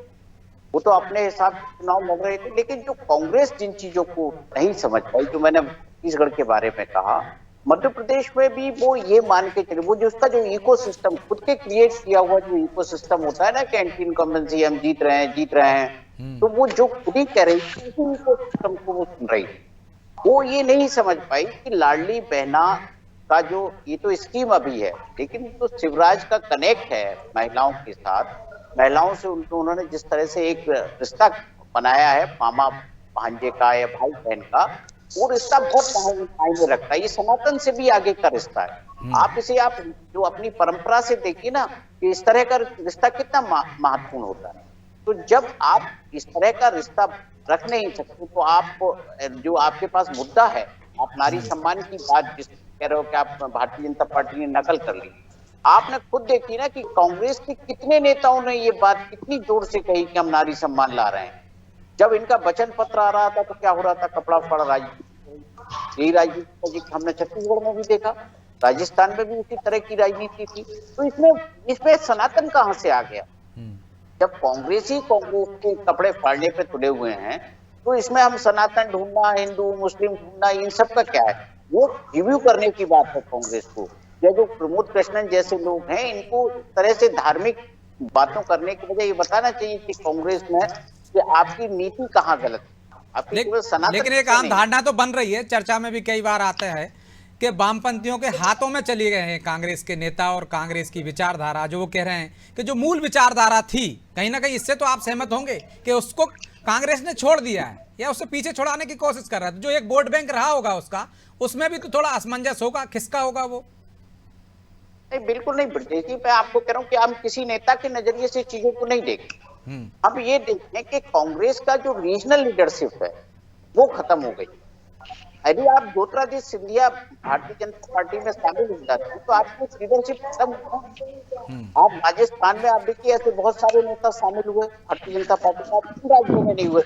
वो तो अपने हिसाब से चुनाव लड़ रहे थे। लेकिन जो कांग्रेस जिन चीजों को नहीं समझ पाई, जो मैंने छत्तीसगढ़ के बारे में कहा, मध्य प्रदेश में भी वो ये मान के चले, वो जो उसका जो इकोसिस्टम खुद के क्रिएट किया हुआ जो इकोसिस्टम होता है ना कि एंटी इनकम्बेंसी, हम जीत रहे हैं, तो वो जो खुद ही कह रही थी उसी इकोसिस्टम को वो सुन रही थी। वो ये नहीं समझ पाई कि लाडली बहना का जो ये तो स्कीम अभी है, लेकिन तो शिवराज का कनेक्ट है महिलाओं के साथ, महिलाओं से उन्होंने जिस तरह से एक रिश्ता बनाया है मामा भांजे का या भाई बहन का, वो रिश्ता बहुत मायने रखता है। ये सनातन से भी आगे का रिश्ता है। आप इसे आप जो अपनी परंपरा से देखिए ना कि इस तरह का रिश्ता कितना महत्वपूर्ण होता है। तो जब आप इस तरह का रिश्ता रख नहीं सकते, तो आप जो आपके पास मुद्दा है, आप नारी सम्मान की बात जिस कह रहे हो कि आप भारतीय जनता पार्टी ने नकल कर ली, आपने खुद देखी ना कि कांग्रेस के कितने नेताओं ने ये बात कितनी जोर से कही कि हम नारी सम्मान ला रहे हैं। जब इनका वचन पत्र आ रहा था तो क्या हो रहा था, कपड़ा फाड़ राजनीति। यही राजनीति हमने छत्तीसगढ़ में भी देखा, राजस्थान में भी उसी तरह की राजनीति थी। तो इसमें सनातन कहां से आ गया? जब कांग्रेस ही कांग्रेस के कपड़े फाड़ने पे तुले हुए हैं, तो इसमें हम सनातन ढूंढना, हिंदू मुस्लिम ढूंढना, इन सब का क्या है? वो रिव्यू करने की बात है कांग्रेस को। या जो प्रमोद कृष्णन जैसे लोग हैं, इनको इस तरह से धार्मिक बातों करने की बजाय ये बताना चाहिए कि कांग्रेस में कि आपकी नीति कहाँ गलत है। लेकिन एक आम धारणा तो बन रही है, चर्चा में भी कई बार आता है कि वामपंथियों के हाथों में चली गए हैं कांग्रेस के नेता और कांग्रेस की विचारधारा। जो वो कह रहे हैं कि जो मूल विचारधारा थी, कहीं ना कहीं इससे तो आप सहमत होंगे कि उसको कांग्रेस ने छोड़ दिया है या उससे पीछे छोड़ाने की कोशिश कर रहा है। जो एक वोट बैंक रहा होगा उसका, उसमें भी तो थोड़ा असमंजस होगा, किसका होगा वो? नहीं, बिल्कुल नहीं ब्रजेश जी, मैं आपको कह रहा हूँ कि हम किसी नेता के नजरिए से चीजों को नहीं देखें। हम ये देखें कि कांग्रेस का जो रीजनल लीडरशिप है वो खत्म हो गई। यदि आप ज्योतिरादित्य सिंधिया भारतीय जनता पार्टी में शामिल हो जाते हैं तो आपकी लीडरशिप खत्म हो। आप राजस्थान में आप देखिए ऐसे बहुत सारे नेता शामिल हुए भारतीय जनता पार्टी में, राज्यों में नहीं हुए।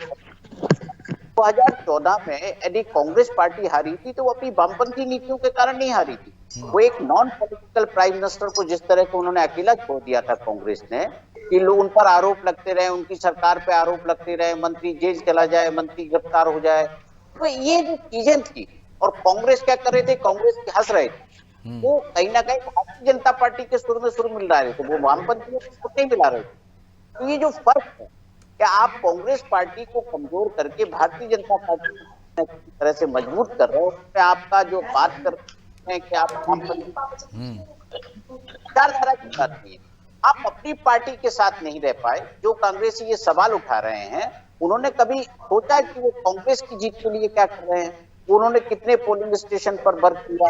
2014 में यदि कांग्रेस पार्टी हारी थी तो वो अपनी वामपंथी नीतियों के कारण नहीं हारी थी। वो एक नॉन पॉलिटिकल प्राइम मिनिस्टर को जिस तरह से उन्होंने अकेला छोड़ दिया था कांग्रेस ने, कि लोग उन पर आरोप लगते रहे, उनकी सरकार पे आरोप लगते रहे, मंत्री जेल चला जाए, मंत्री गिरफ्तार हो जाए, तो ये जो चीजें थी। और कांग्रेस क्या कर रहे थे, कांग्रेस की हंस रहे थे। वो कहीं ना कहीं भारतीय जनता पार्टी के सुर में सुर मिल रहे थे, वो वामपंथियों को नहीं मिला रहे थे। तो ये जो फर्क है, क्या आप कांग्रेस पार्टी को कमजोर करके भारतीय जनता पार्टी को तरह से मजबूत कर रहे हो, उसमें आपका जो बात करते हैं कि आप विचारधारा की बात नहीं है, आप अपनी पार्टी के साथ नहीं रह पाए। जो कांग्रेसी ये सवाल उठा रहे हैं, उन्होंने कभी सोचा कि वो कांग्रेस की जीत के लिए क्या कर रहे हैं? उन्होंने कितने पोलिंग स्टेशन पर वर्क किया,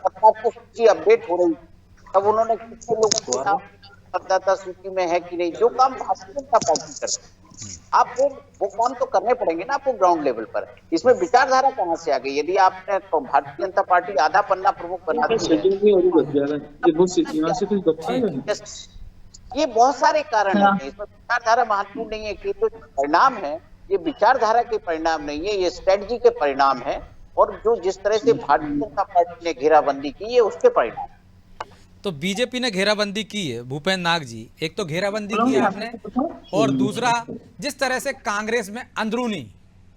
आपको सूची अपडेट हो रही, तब उन्होंने कितने लोगों को नाम मतदाता सूची में है कि नहीं, जो काम भारतीय जनता पार्टी करती है। आप वो काम तो करने पड़ेंगे ना आपको ग्राउंड लेवल पर। इसमें विचारधारा कहां से आ गई? यदि आपने भारतीय जनता पार्टी आधा पन्ना प्रमुख बना दी है, ये बहुत सारे कारण हैं। इसमें विचारधारा महत्वपूर्ण नहीं है कि तो परिणाम है, ये विचारधारा के परिणाम नहीं है, ये स्ट्रेटजी के परिणाम है। और जो जिस तरह से भारतीय जनता पार्टी ने घेराबंदी की है उसके परिणाम। तो बीजेपी ने घेराबंदी की है, भूपेंद्र नाग जी, एक तो घेराबंदी की है आपने, और दूसरा जिस तरह से कांग्रेस में अंदरूनी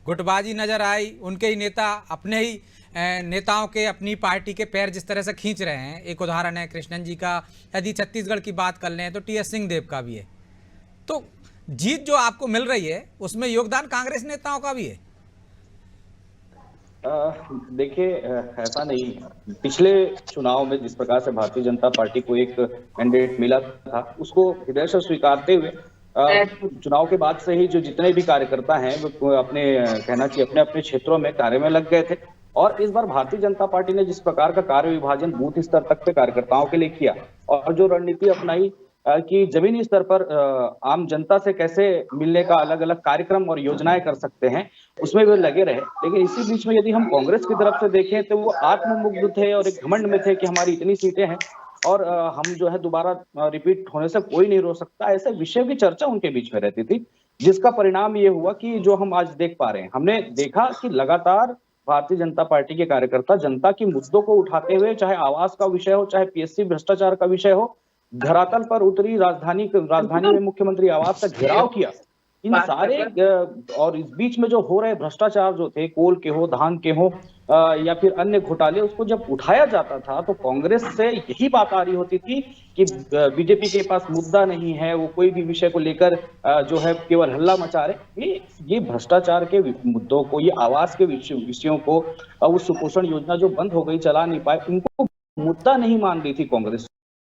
गुटबाजी नजर आई, उनके ही नेता अपने ही नेताओं के अपनी पार्टी के पैर जिस तरह से खींच रहे हैं। एक उदाहरण है कृष्णन जी का, यदि छत्तीसगढ़ की बात कर लें तो टी.एस. सिंहदेव का भी है। तो जीत जो आपको मिल रही है उसमें योगदान कांग्रेस नेताओं का भी है। देखिए, ऐसा नहीं, पिछले चुनाव में जिस प्रकार से भारतीय जनता पार्टी को एक मैंडेट मिला था उसको हृदय से स्वीकारते हुए चुनाव के बाद से ही जो जितने भी कार्यकर्ता हैं वो अपने कहना चाहिए अपने अपने क्षेत्रों में कार्य में लग गए थे। और इस बार भारतीय जनता पार्टी ने जिस प्रकार का कार्य विभाजन बूथ स्तर तक पे कार्यकर्ताओं के लिए किया और जो रणनीति अपनाई कि जमीनी स्तर पर आम जनता से कैसे मिलने का अलग अलग कार्यक्रम और योजनाएं कर सकते हैं, उसमें वे लगे रहे। लेकिन इसी बीच में यदि हम कांग्रेस की तरफ से देखें तो वो आत्ममुग्ध थे और एक घमंड में थे कि हमारी इतनी सीटें हैं और हम जो है दोबारा रिपीट होने से कोई नहीं रोक सकता, ऐसे विषय की चर्चा उनके बीच में रहती थी, जिसका परिणाम ये हुआ कि जो हम आज देख पा रहे हैं, हमने देखा कि लगातार भारतीय जनता पार्टी के कार्यकर्ता जनता की मुद्दों को उठाते हुए, चाहे आवास का विषय हो, चाहे पीएससी भ्रष्टाचार का विषय हो, धरातल पर उतरी, राजधानी में मुख्यमंत्री आवास का घेराव किया। इन सारे और इस बीच में जो हो रहे भ्रष्टाचार जो थे, कोल के हो, धान के हो या फिर अन्य घोटाले, उसको जब उठाया जाता था तो कांग्रेस से यही बात आ रही होती थी कि बीजेपी के पास मुद्दा नहीं है, वो कोई भी विषय को लेकर जो है केवल हल्ला मचा रहे। ये भ्रष्टाचार के मुद्दों को, ये आवास के विषयों को, वो सुपोषण योजना जो बंद हो गई, चला नहीं पाए, इनको मुद्दा नहीं मान रही थी कांग्रेस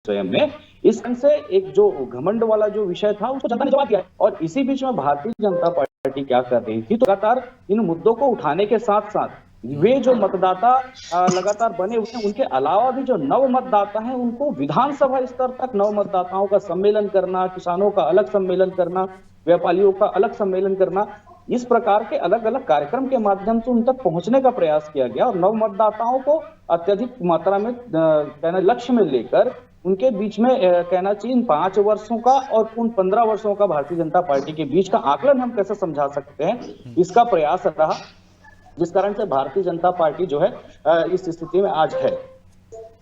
स्वयं में। इस ढंग से एक जो घमंड वाला जो विषय था उसको जनता ने जवाब दिया। और इसी बीच में भारतीय जनता पार्टी क्या कर रही थी, तो लगातार इन मुद्दों को उठाने के साथ साथ वे जो मतदाता लगातार बने हुए हैं, उनके अलावा भी जो नव मतदाता हैं, उनको विधानसभा स्तर तक नव मतदाताओं का सम्मेलन करना, किसानों का अलग सम्मेलन करना, व्यापारियों का अलग सम्मेलन करना, इस प्रकार के अलग अलग कार्यक्रम के माध्यम से उन तक पहुंचने का प्रयास किया गया। और नव मतदाताओं को अत्यधिक मात्रा में लक्ष्य में लेकर उनके बीच में कहना चाहिए 5 वर्षों का और उन 15 वर्षों का भारतीय जनता पार्टी के बीच का आकलन हम कैसे समझा सकते हैं, इसका प्रयास रहा, जिस कारण से भारतीय जनता पार्टी जो है इस स्थिति में आज है।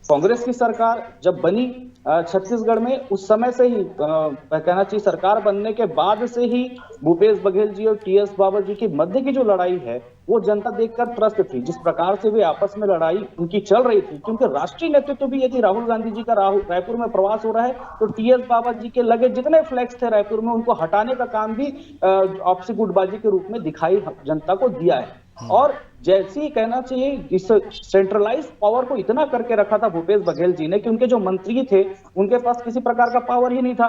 कांग्रेस की सरकार जब बनी छत्तीसगढ़ में, उस समय से ही कहना चाहिए सरकार बनने के बाद से ही भूपेश बघेल जी और टीएस बाबा जी के मध्य की जो लड़ाई है वो जनता देखकर त्रस्त थी। जिस प्रकार से वे आपस में लड़ाई उनकी चल रही थी, क्योंकि राष्ट्रीय नेतृत्व भी यदि राहुल गांधी जी का रायपुर में प्रवास हो रहा है तो टीएस बाबा जी के लगे जितने फ्लैग्स थे रायपुर में, उनको हटाने का काम भी आपसी गुटबाजी के रूप में दिखाई जनता को दिया है। और जैसी कहना चाहिए इस सेंट्रलाइज पावर को इतना करके रखा था भूपेश बघेल जी ने कि उनके जो मंत्री थे उनके पास किसी प्रकार का पावर ही नहीं था।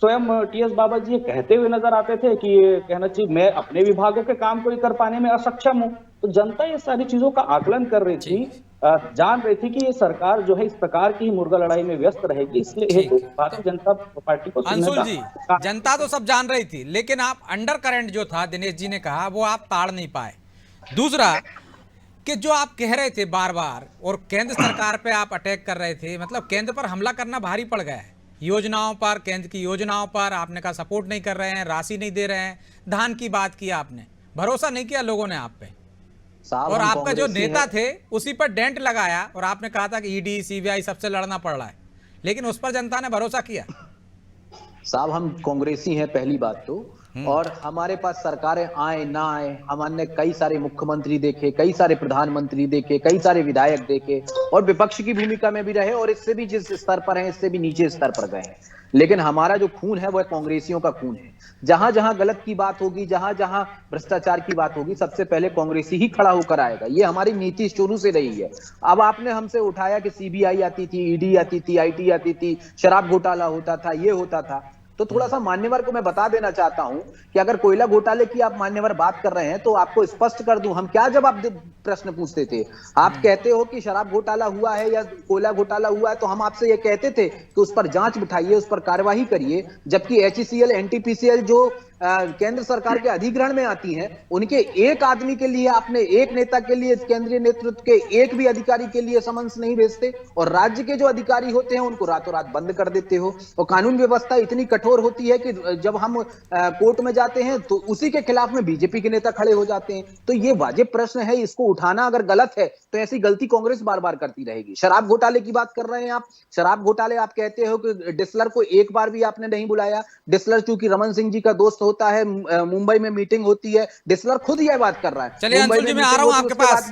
स्वयं टीएस बाबा जी कहते हुए नजर आते थे कि ये कहना चाहिए मैं अपने विभागों के काम को कर पाने में असक्षम हूं। तो जनता ये सारी चीजों का आकलन कर रही थी, जान रही थी कि ये सरकार जो है इस प्रकार की मुर्गा लड़ाई में व्यस्त रहेगी, इसलिए भारतीय जनता पार्टी को अंशुल जी, जनता तो सब जान रही थी, लेकिन आप अंडर करंट जो था, दिनेश जी ने कहा, वो आप ताड़ नहीं पाए। दूसरा कि जो आप कह रहे थे बार बार और केंद्र सरकार पे आप अटैक कर रहे थे, मतलब केंद्र पर हमला करना भारी पड़ गया है, योजनाओं पर, केंद्र की योजनाओं पर आपने कहा सपोर्ट नहीं कर रहे हैं, राशि नहीं दे रहे हैं, धान की बात की आपने, भरोसा नहीं किया लोगों ने आप पे, और आपका जो नेता थे उसी पर डेंट लगाया और आपने कहा था कि ईडी सीबीआई सबसे लड़ना पड़ रहा है, लेकिन उस पर जनता ने भरोसा किया। साहब हम कांग्रेसी हैं पहली बात तो, और हमारे पास सरकारें आए ना आए, हमने कई सारे मुख्यमंत्री देखे, कई सारे प्रधानमंत्री देखे, कई सारे विधायक देखे, और विपक्ष की भूमिका में भी रहे, और इससे भी जिस स्तर पर हैं इससे भी नीचे स्तर पर गए हैं, लेकिन हमारा जो खून है वह कांग्रेसियों का खून है। जहां जहां गलत की बात होगी, जहां जहां भ्रष्टाचार की बात होगी, सबसे पहले कांग्रेसी ही खड़ा होकर आएगा। ये हमारी नीति शुरू से रही है। अब आपने हमसे उठाया कि सीबीआई आती थी, ईडी आती थी, आईटी आती थी, शराब घोटाला होता था, ये होता था, तो थोड़ा सा मान्यवर को मैं बता देना चाहता हूं कि अगर कोयला घोटाले की आप मान्यवर बात कर रहे हैं तो आपको स्पष्ट कर दूं, हम क्या जवाब प्रश्न पूछते थे। आप कहते हो कि शराब घोटाला हुआ है या कोयला घोटाला हुआ है, तो हम आपसे ये कहते थे कि उस पर जांच बिठाइए, उस पर कार्यवाही करिए, जबकि एचईसीएल, एनटीपीसीएल जो केंद्र सरकार के अधिग्रहण में आती हैं, उनके एक आदमी के लिए, आपने एक नेता के लिए, केंद्रीय नेतृत्व के एक भी अधिकारी के लिए समन्स नहीं भेजते, और राज्य के जो अधिकारी होते हैं उनको रातों रात बंद कर देते हो। और कानून व्यवस्था इतनी कठोर होती है कि जब हम कोर्ट में जाते हैं तो उसी के खिलाफ में बीजेपी के नेता खड़े हो जाते हैं। तो ये वाजिब प्रश्न है, इसको उठाना अगर गलत है तो ऐसी गलती कांग्रेस बार बार करती रहेगी। शराब घोटाले की बात कर रहे हैं आप, शराब घोटाले आप कहते हो कि डिसलर को एक बार भी आपने नहीं बुलाया। डिसलर चूंकि रमन सिंह जी का दोस्त होता है, मुंबई में मीटिंग होती है, डिसलर खुद यह बात कर रहा है। चलिए अंशुल जी, मैं आ रहा हूं आपके पास।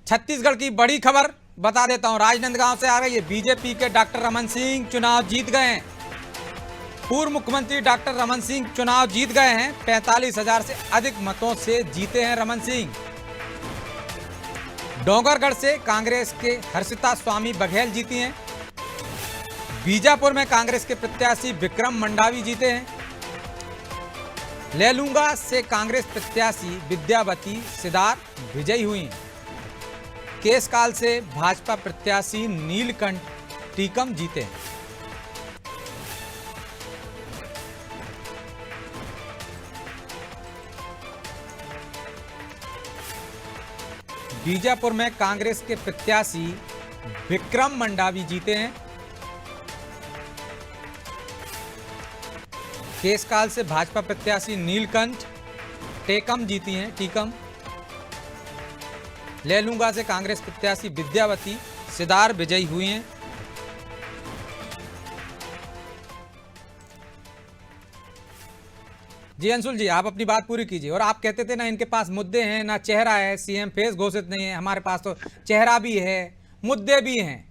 छत्तीसगढ़ की बड़ी खबर बता देता हूं, राजनांदगांव से आ रही है। बीजेपी के डॉक्टर रमन सिंह चुनाव जीत गए हैं। पूर्व मुख्यमंत्री डॉक्टर रमन सिंह चुनाव जीत गए हैं। 45,000 से अधिक मतों से जीते हैं रमन सिंह। डोंगरगढ़ से कांग्रेस के हर्षिता स्वामी बघेल जीती हैं। बीजापुर में कांग्रेस के प्रत्याशी विक्रम मंडावी जीते हैं। लेलूंगा से कांग्रेस प्रत्याशी विद्यावती सिदार विजयी हुई। केसकाल से भाजपा प्रत्याशी नीलकंठ टीकम जीते। बीजापुर में कांग्रेस के प्रत्याशी विक्रम मंडावी जीते हैं। केसकाल से भाजपा प्रत्याशी नीलकंठ टेकम जीती हैं, टीकम। लेलूंगा से कांग्रेस प्रत्याशी विद्यावती सिदार विजयी हुई हैं। जी अंशुल जी, आप अपनी बात पूरी कीजिए। और आप कहते थे ना इनके पास मुद्दे हैं, ना चेहरा है, सीएम फेस घोषित नहीं है। हमारे पास तो चेहरा भी है, मुद्दे भी हैं।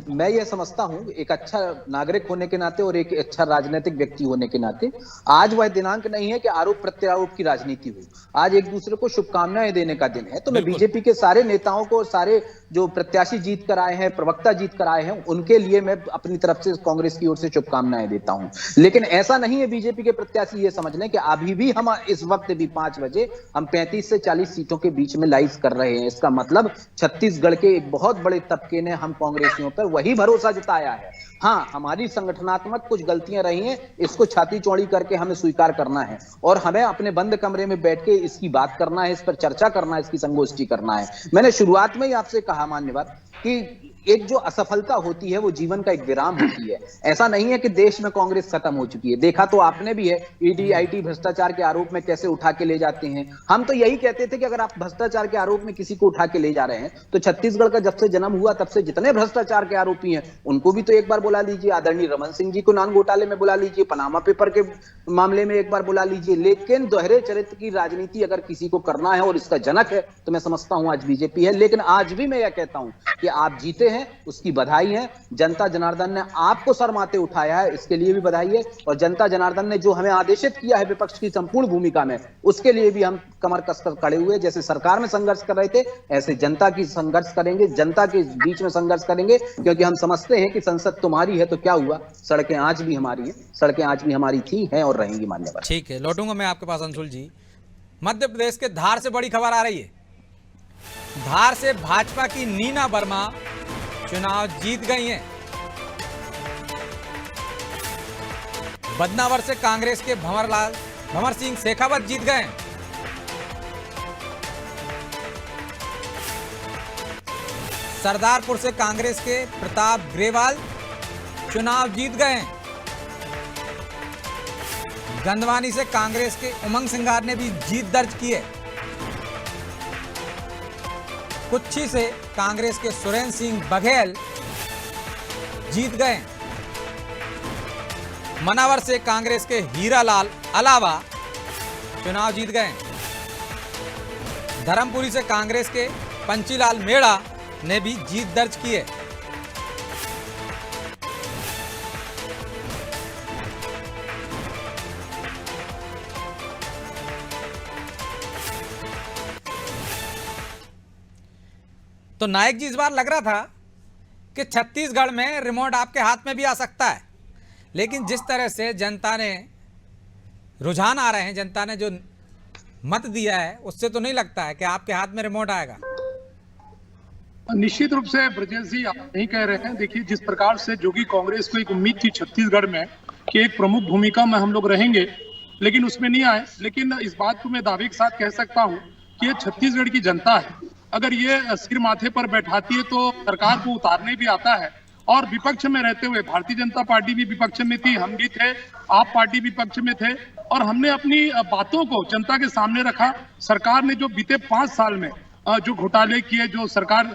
मैं ये समझता हूं एक अच्छा नागरिक होने के नाते और एक अच्छा राजनीतिक व्यक्ति होने के नाते आज वह दिनांक नहीं है कि आरोप प्रत्यारोप की राजनीति हो। आज एक दूसरे को शुभकामनाएं देने का दिन है। तो मैं बीजेपी के सारे नेताओं को, सारे जो प्रत्याशी जीत कर आए हैं, प्रवक्ता जीत कर आए हैं, उनके लिए मैं अपनी तरफ से कांग्रेस की ओर से शुभकामनाएं देता हूं। लेकिन ऐसा नहीं है बीजेपी के प्रत्याशी ये समझ लें कि अभी भी हम इस वक्त भी 5 बजे हम 35 से 40 सीटों के बीच में लाइव कर रहे हैं। इसका मतलब छत्तीसगढ़ के एक बहुत बड़े तबके ने हम कांग्रेसियों पर वही भरोसा जताया है। हाँ, हमारी संगठनात्मक कुछ गलतियां रही हैं, इसको छाती चौड़ी करके हमें स्वीकार करना है और हमें अपने बंद कमरे में बैठ के इसकी बात करना है, इस पर चर्चा करना है, इसकी संगोष्ठी करना है। मैंने शुरुआत में ही आपसे कहा मान्यवर कि एक जो असफलता होती है वो जीवन का एक विराम होती है। ऐसा नहीं है कि देश में कांग्रेस खत्म हो चुकी है। देखा तो आपने भी है ईडी आईटी भ्रष्टाचार के आरोप में कैसे उठा के ले जाते हैं। हम तो यही कहते थे कि अगर आप भ्रष्टाचार के आरोप में किसी को उठा के ले जा रहे हैं तो छत्तीसगढ़ का जब से जन्म हुआ तब से जितने भ्रष्टाचार के आरोपी हैं उनको भी तो एक बार बुला लीजिए। आदरणीय रमन सिंह जी को नान घोटाले में बुला लीजिए, पनामा पेपर के मामले में एक बार बुला लीजिए। लेकिन दोहरे चरित्र की राजनीति अगर किसी को करना है और इसका जनक है तो मैं समझता हूं आज बीजेपी है। लेकिन आज भी मैं यह कहता हूं कि आप जीते हैं, उसकी बधाई है। जनता जनार्दन ने आपको सरमाते उठाया है, इसके लिए भी बधाई है। और जनता जनार्दन ने जो हमें आदेशित किया है विपक्ष की संपूर्ण भूमिका में, उसके लिए भी हम कमर कसकर खड़े हुए। जैसे सरकार में संघर्ष कर रहे थे ऐसे जनता की संघर्ष करेंगे, जनता के बीच में संघर्ष करेंगे, क्योंकि हम समझते हैं कि संसद तुम्हारी है तो क्या हुआ, सड़कें आज भी हमारी हैं, सड़कें आज भी हमारी थी, हैं और रहेंगी। मान्यवर, ठीक है, लौटूंगा मैं आपके पास अंशुल जी। मध्य प्रदेश के धार से बड़ी खबर आ रही है। धार से भाजपा की नीना वर्मा चुनाव जीत गई हैं। बदनावर से कांग्रेस के भंवर सिंह शेखावत जीत गए। सरदारपुर से कांग्रेस के प्रताप ग्रेवाल चुनाव जीत गए। गंधवानी से कांग्रेस के उमंग सिंगार ने भी जीत दर्ज की है। कुच्छी से कांग्रेस के सुरेंद्र सिंह बघेल जीत गए। मनावर से कांग्रेस के हीरालाल अलावा चुनाव जीत गए। धर्मपुरी से कांग्रेस के पंचीलाल मेड़ा ने भी जीत दर्ज की है। तो नायक जी, इस बार लग रहा था कि छत्तीसगढ़ में रिमोट आपके हाथ में भी आ सकता है, लेकिन जिस तरह से जनता ने रुझान आ रहे हैं, जनता ने जो मत दिया है, उससे तो नहीं लगता है कि आपके हाथ में रिमोट आएगा। निश्चित रूप से ब्रजेश जी आप नहीं कह रहे हैं। देखिए, जिस प्रकार से जो कि कांग्रेस को एक उम्मीद थी छत्तीसगढ़ में कि एक प्रमुख भूमिका में हम लोग रहेंगे, लेकिन उसमें नहीं आए। लेकिन इस बात को मैं दावे के साथ कह सकता हूँ कि ये छत्तीसगढ़ की जनता है। अगर ये सिर माथे पर बैठाती है तो सरकार को उतारने भी आता है। और विपक्ष में रहते हुए भारतीय जनता पार्टी भी विपक्ष में थी, हम भी थे, आप पार्टी विपक्ष में थे, और हमने अपनी बातों को जनता के सामने रखा। सरकार ने जो बीते 5 साल में जो घोटाले किए, जो सरकार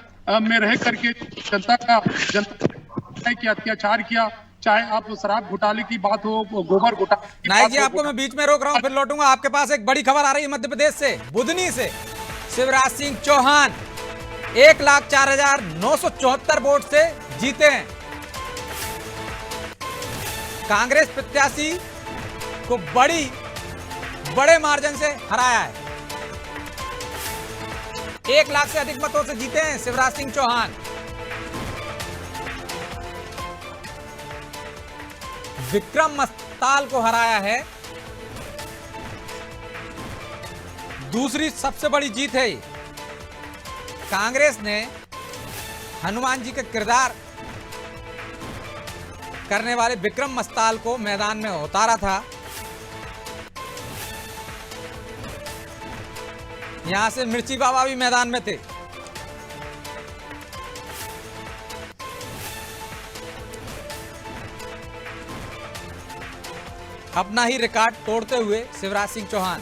में रह करके जनता की अत्याचार किया, चाहे आप शराब घोटाले की बात हो, गोबर घोटाले। नायक जी, आपको मैं बीच में रोक रहा हूं, फिर लौटूंगा। आपके पास एक बड़ी खबर आ रही है मध्य प्रदेश से। बुधनी से शिवराज सिंह चौहान 1,04,974 वोट से जीते हैं। कांग्रेस प्रत्याशी को बड़े मार्जिन से हराया है। 1 लाख से अधिक मतों से जीते हैं शिवराज सिंह चौहान। विक्रम मस्ताल को हराया है। दूसरी सबसे बड़ी जीत है। कांग्रेस ने हनुमान जी का किरदार करने वाले विक्रम मस्ताल को मैदान में उतारा था। यहां से मिर्ची बाबा भी मैदान में थे। अपना ही रिकॉर्ड तोड़ते हुए शिवराज सिंह चौहान।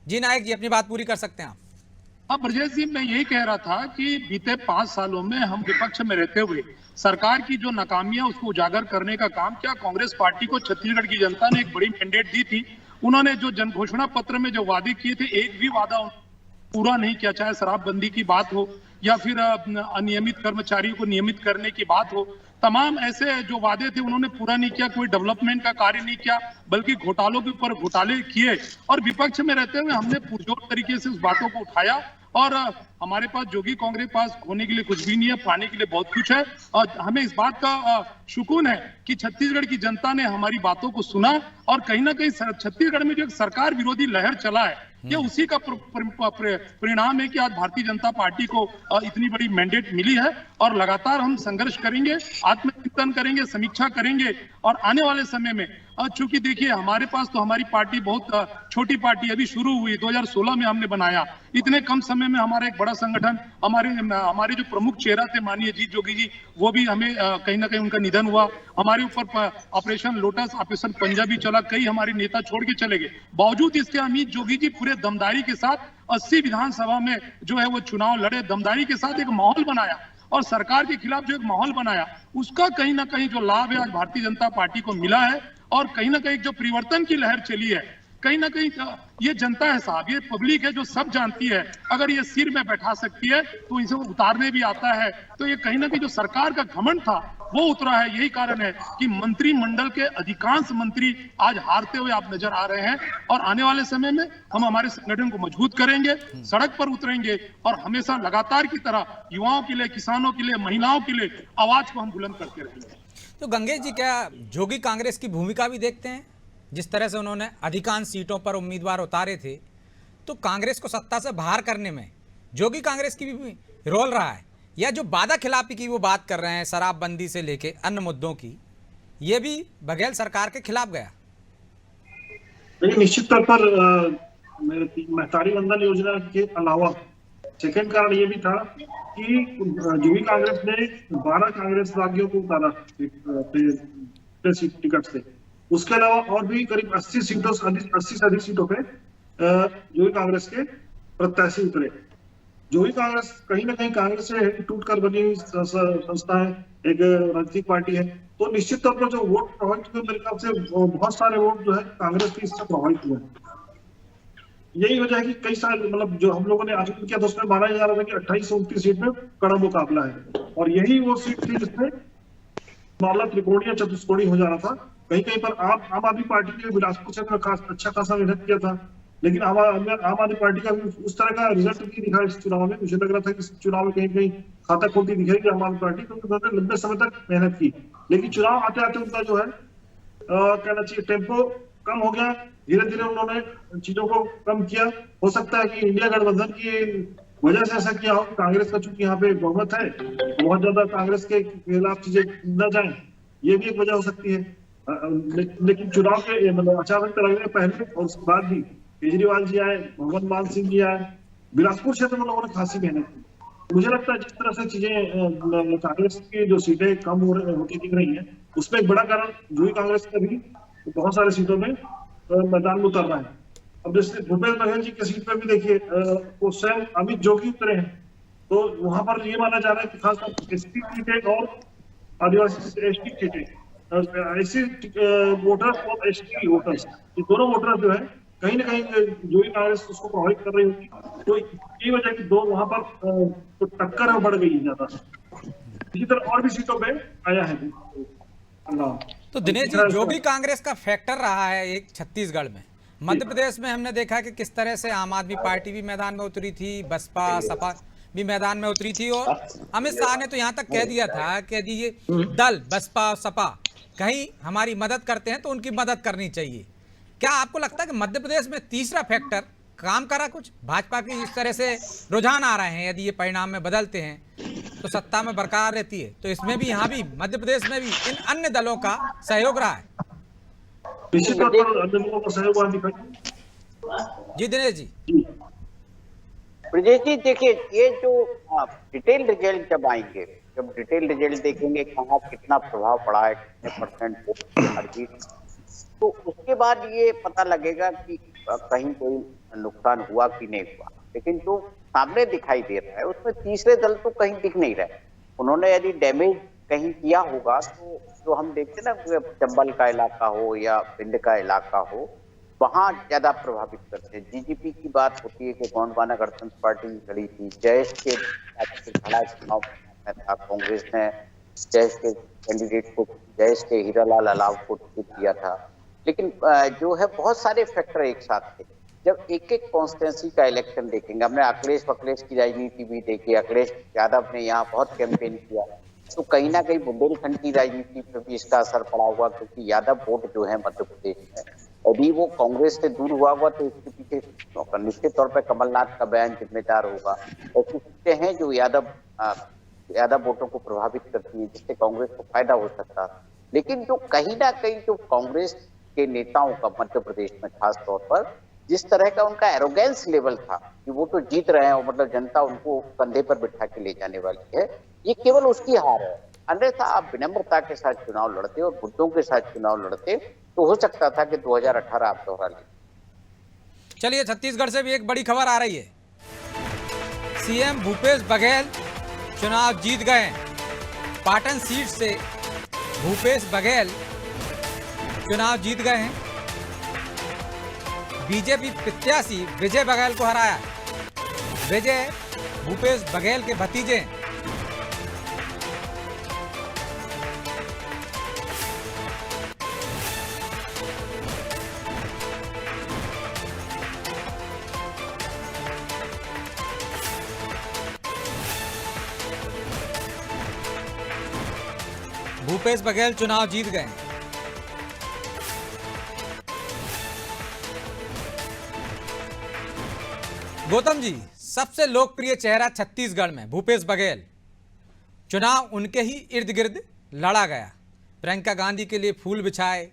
जी नायक जी, अपनी बात पूरी कर सकते हैं आप। अब ब्रजेश जी, मैं यही कह रहा था कि बीते 5 सालों में हम विपक्ष में रहते हुए सरकार की जो नाकामियां उसको उजागर करने का काम किया। कांग्रेस पार्टी को छत्तीसगढ़ की जनता ने एक बड़ी मैंडेट दी थी। उन्होंने जो जन घोषणा पत्र में जो वादे किए थे, एक भी वादा पूरा नहीं किया, चाहे शराबबंदी की बात हो या फिर अनियमित कर्मचारियों को नियमित करने की बात हो। तमाम ऐसे जो वादे थे उन्होंने पूरा नहीं किया, कोई डेवलपमेंट का कार्य नहीं किया, बल्कि घोटालों के ऊपर घोटाले किए। और विपक्ष में रहते हुए हमने पुरजोर तरीके से उस बातों को उठाया। और हमारे पास जोगी कांग्रेस पास खोने के लिए कुछ भी नहीं है, पाने के लिए बहुत कुछ है। और हमें इस बात का सुकून है कि छत्तीसगढ़ की जनता ने हमारी बातों को सुना। और कहीं ना कहीं छत्तीसगढ़ में जो एक सरकार विरोधी लहर चला है, ये उसी का परिणाम है कि आज भारतीय जनता पार्टी को इतनी बड़ी मैंडेट मिली है। और लगातार हम संघर्ष करेंगे, आत्मचिंतन करेंगे, समीक्षा करेंगे। और आने वाले समय में चूंकि देखिए हमारे पास तो हमारी पार्टी बहुत छोटी पार्टी अभी शुरू हुई, 2016 में हमने बनाया। इतने कम समय में हमारा एक बड़ा संगठन, हमारे जो प्रमुख चेहरा थे माननीय जीत जोगी जी, वो भी हमें कहीं ना कहीं उनका निधन हुआ। हमारे ऊपर ऑपरेशन लोटस, ऑपरेशन पंजाबी चला, कई हमारे नेता छोड़ के चले गए। बावजूद इसके अमित जोगी जी पूरे दमदारी के साथ 80 विधानसभा में जो है वो चुनाव लड़े, दमदारी के साथ एक माहौल बनाया और सरकार के खिलाफ जो एक माहौल बनाया, उसका कहीं ना कहीं जो लाभ है आज भारतीय जनता पार्टी को मिला है। और कहीं ना कहीं जो परिवर्तन की लहर चली है, कहीं ना कहीं ये जनता है साहब, ये पब्लिक है जो सब जानती है। अगर ये सिर में बैठा सकती है तो इसे उतारने भी आता है। तो ये कहीं ना कहीं जो सरकार का घमंड था वो उतरा है। यही कारण है कि मंत्रिमंडल के अधिकांश मंत्री आज हारते हुए आप नजर आ रहे हैं। और आने वाले समय में हम हमारे संगठन को मजबूत करेंगे, सड़क पर उतरेंगे और हमेशा लगातार की तरह युवाओं के लिए, किसानों के लिए, महिलाओं के लिए आवाज को हम बुलंद करते रहेंगे। तो गंगेश जी, क्या जोगी कांग्रेस की भूमिका भी देखते हैं? जिस तरह से उन्होंने अधिकांश सीटों पर उम्मीदवार उतारे थे, तो कांग्रेस को सत्ता से बाहर करने में जोगी कांग्रेस की भी रोल रहा है, या जो वादा खिलाफी की वो बात कर रहे हैं शराबबंदी से लेके अन्य मुद्दों की, ये भी बघेल सरकार के खिलाफ गया? देखिए, निश्चित तौर पर महतारी वंदन योजना के अलावा सेकंड कारण ये भी था कि जोगी कांग्रेस ने 12 कांग्रेस राज्यों को उतारा टिकट से। उसके अलावा और भी करीब 80 से अधिक सीटों पे जोगी कांग्रेस के प्रत्याशी उतरे। जोगी कांग्रेस कहीं ना कहीं कांग्रेस से टूट कर बनी हुई संस्था है, एक राजनीतिक पार्टी है। तो निश्चित तौर पर जो वोट प्रभावित हुए, मेरे ख्याल से बहुत सारे वोट जो है कांग्रेस के इससे प्रभावित हुए। यही वजह है कि कई सारे मतलब जो हम लोगों ने आकलन किया था उसमें माना जा रहा था कि 28 से 29 सीट में कड़ा मुकाबला है। और यही वो सीट थी जिसमें मामला त्रिकोणीय या चतुष्कोणीय हो जा रहा था। कहीं कहीं पर आम आदमी पार्टी ने बिलासपुर क्षेत्र में अच्छा खासा मेहनत किया था, लेकिन आम आदमी पार्टी का भी उस तरह का रिजल्ट नहीं दिखा इस चुनाव में। मुझे लग रहा था कि इस चुनाव में कहीं कहीं खाता खोलती दिखेगी आम आदमी पार्टी, क्योंकि उन्होंने लंबे समय तक मेहनत की। लेकिन चुनाव आते आते उनका जो है कहना चाहिए टेम्पो कम हो गया। धीरे धीरे उन्होंने चीजों को कम किया। हो सकता है कि इंडिया गठबंधन की वजह से ऐसा किया हो कि कांग्रेस का चूंकि यहाँ पे बहुमत है, बहुत ज्यादा कांग्रेस के खिलाफ चीजें न जाए, ये भी एक वजह हो सकती है। लेकिन चुनाव के मतलब आचार संहिता लगने पहले और उसके बाद भी केजरीवाल जी आए, भगवंत मान सिंह जी आए, बिलासपुर क्षेत्र में लोगों ने खासी मेहनत की। मुझे लगता है जिस तरह से चीजें कांग्रेस की जो सीटें कम होती दिख रही है, उसमें एक बड़ा कारण जोगी कांग्रेस का भी बहुत सारे सीटों में मैदान में उतरना है। अब जैसे भूपेश बघेल जी की सीट पर भी देखिए वो स्वयं अमित जोगी उतरे हैं, तो वहां पर ये माना जा रहा है कि खासकर एसटी सीटें और आदिवासी एसटी सीटें, ऐसे वोटर्स और एसटी वोटर्स, ये दोनों वोटर्स जो है कहीं ना कहीं जोगी कांग्रेस उसको प्रभावित कर रही होगी। तो ये वजह कि दो वहां पर तो टक्कर है बढ़ गई ज्यादा। इसी तरह और भी सीटों पे आया है। तो दिनेश जी, जोगी कांग्रेस का फैक्टर रहा है एक छत्तीसगढ़ में। मध्य प्रदेश में हमने देखा कि किस तरह से आम आदमी पार्टी भी मैदान में उतरी थी, बसपा सपा भी मैदान में उतरी थी, और अमित शाह ने तो यहाँ तक कह दिया था कि यदि ये दल बसपा और सपा कहीं हमारी मदद करते हैं तो उनकी मदद करनी चाहिए। क्या आपको लगता है कि मध्य प्रदेश में तीसरा फैक्टर काम करा कुछ? भाजपा की इस तरह से रुझान आ रहे हैं, यदि ये परिणाम में बदलते हैं तो सत्ता में बरकरार रहती है, तो इसमें भी यहाँ भी मध्य प्रदेश में भी इन अन्य दलों का सहयोग रहा है। निश्चित तौर पर अन्य दलों का सहयोग। जी दिनेश जी। ब्रजेश जी, देखिए ये जो डिटेल रिजल्ट जब आएंगे जब डिटेल रिजल्ट देखेंगे कहाँ कितना प्रभाव पड़ा है, कितने परसेंट वोट हर जीत, तो उसके बाद ये पता लगेगा कि कहीं कोई नुकसान हुआ कि नहीं हुआ। लेकिन जो सामने दिखाई दे रहा है उसमें तीसरे दल तो कहीं दिख नहीं रहे। उन्होंने यदि डैमेज कहीं किया होगा तो जो हम देखते ना चंबल का इलाका हो या भिंड का इलाका हो, वहां ज्यादा प्रभावित करते हैं। जीजीपी की बात होती है कि गोंडवाना गणतंत्र पार्टी खड़ी थी, जयेश के खड़ा चुनाव था, कांग्रेस ने जयेश के कैंडिडेट को, जयेश के हीरालाल अलाव को टिकट दिया था। लेकिन जो है बहुत सारे फैक्टर एक साथ थे। जब एक एक कॉन्स्टिट्यूंसी का इलेक्शन देखेंगे, हमने अखिलेश वखिलेश की राजनीति भी देखी, अखिलेश यादव ने यहाँ बहुत कैंपेन किया, तो कहीं ना कहीं बुंदेलखंड की राजनीति पर भी इसका असर पड़ा हुआ, क्योंकि यादव वोट जो है मध्य प्रदेश में यदि वो कांग्रेस से दूर हुआ तो इसके पीछे निश्चित तौर पर कमलनाथ का बयान जिम्मेदार होगा। ऐसी चीजें हैं जो यादव वोटों को प्रभावित करती है, जिससे कांग्रेस को फायदा हो सकता है। लेकिन जो कहीं ना कहीं जो कांग्रेस के नेताओं का मध्य प्रदेश में खास तौर पर जिस तरह का उनका एरोगेंस लेवल था कि वो तो जीत रहे हैं, मतलब जनता उनको कंधे पर बिठा के ले जाने वाली है, ये केवल उसकी हार है। अन्यथा आप विनम्रता के साथ चुनाव लड़ते और मुद्दों के साथ चुनाव लड़ते तो हो सकता था कि 2018 आप दोहरा लेते। चलिए, छत्तीसगढ़ से भी एक बड़ी खबर आ रही है। सीएम भूपेश बघेल चुनाव जीत गए। पाटन सीट से भूपेश बघेल चुनाव जीत गए हैं। बीजेपी प्रत्याशी विजय बघेल को हराया। विजय भूपेश बघेल के भतीजे हैं। भूपेश बघेल चुनाव जीत गए। गौतम जी, सबसे लोकप्रिय चेहरा छत्तीसगढ़ में भूपेश बघेल, चुनाव उनके ही इर्द गिर्द लड़ा गया। प्रियंका गांधी के लिए फूल बिछाए,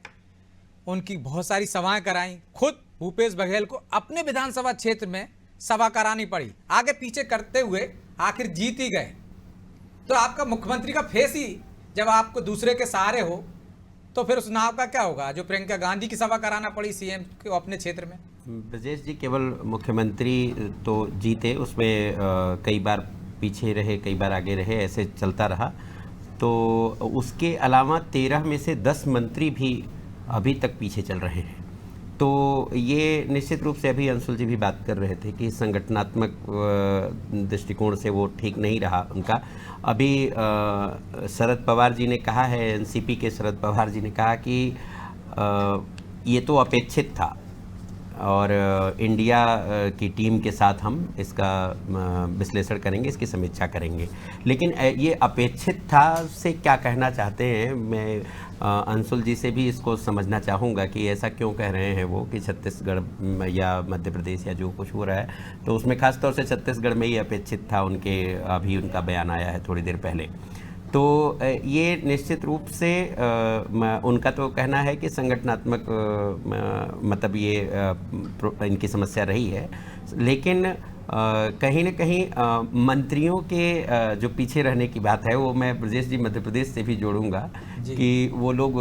उनकी बहुत सारी सभाएं कराई। खुद भूपेश बघेल को अपने विधानसभा क्षेत्र में सभा करानी पड़ी, आगे पीछे करते हुए आखिर जीत ही गए। तो आपका मुख्यमंत्री का फेस ही जब आपको दूसरे के सहारे हो तो फिर उस नाव का क्या होगा जो प्रियंका गांधी की सभा कराना पड़ी सीएम को अपने क्षेत्र में। ब्रजेश जी, केवल मुख्यमंत्री तो जीते, उसमें कई बार पीछे रहे, कई बार आगे रहे, ऐसे चलता रहा। तो उसके अलावा 13 में से 10 मंत्री भी अभी तक पीछे चल रहे हैं। तो ये निश्चित रूप से अभी अंशुल जी भी बात कर रहे थे कि संगठनात्मक दृष्टिकोण से वो ठीक नहीं रहा उनका। अभी शरद पवार जी ने कहा है, एनसीपी के शरद पवार जी ने कहा कि ये तो अपेक्षित था और इंडिया की टीम के साथ हम इसका विश्लेषण करेंगे, इसकी समीक्षा करेंगे। लेकिन ये अपेक्षित था से क्या कहना चाहते हैं, मैं अंशुल जी से भी इसको समझना चाहूँगा कि ऐसा क्यों कह रहे हैं वो कि छत्तीसगढ़ या मध्य प्रदेश या जो कुछ हो रहा है तो उसमें खास तौर से छत्तीसगढ़ में ही अपेक्षित था उनके, अभी उनका बयान आया है थोड़ी देर पहले। तो ये निश्चित रूप से उनका तो कहना है कि संगठनात्मक मतलब ये इनकी समस्या रही है। लेकिन कहीं न कहीं मंत्रियों के जो पीछे रहने की बात है वो मैं ब्रजेश जी मध्य प्रदेश से भी जोड़ूंगा कि वो लोग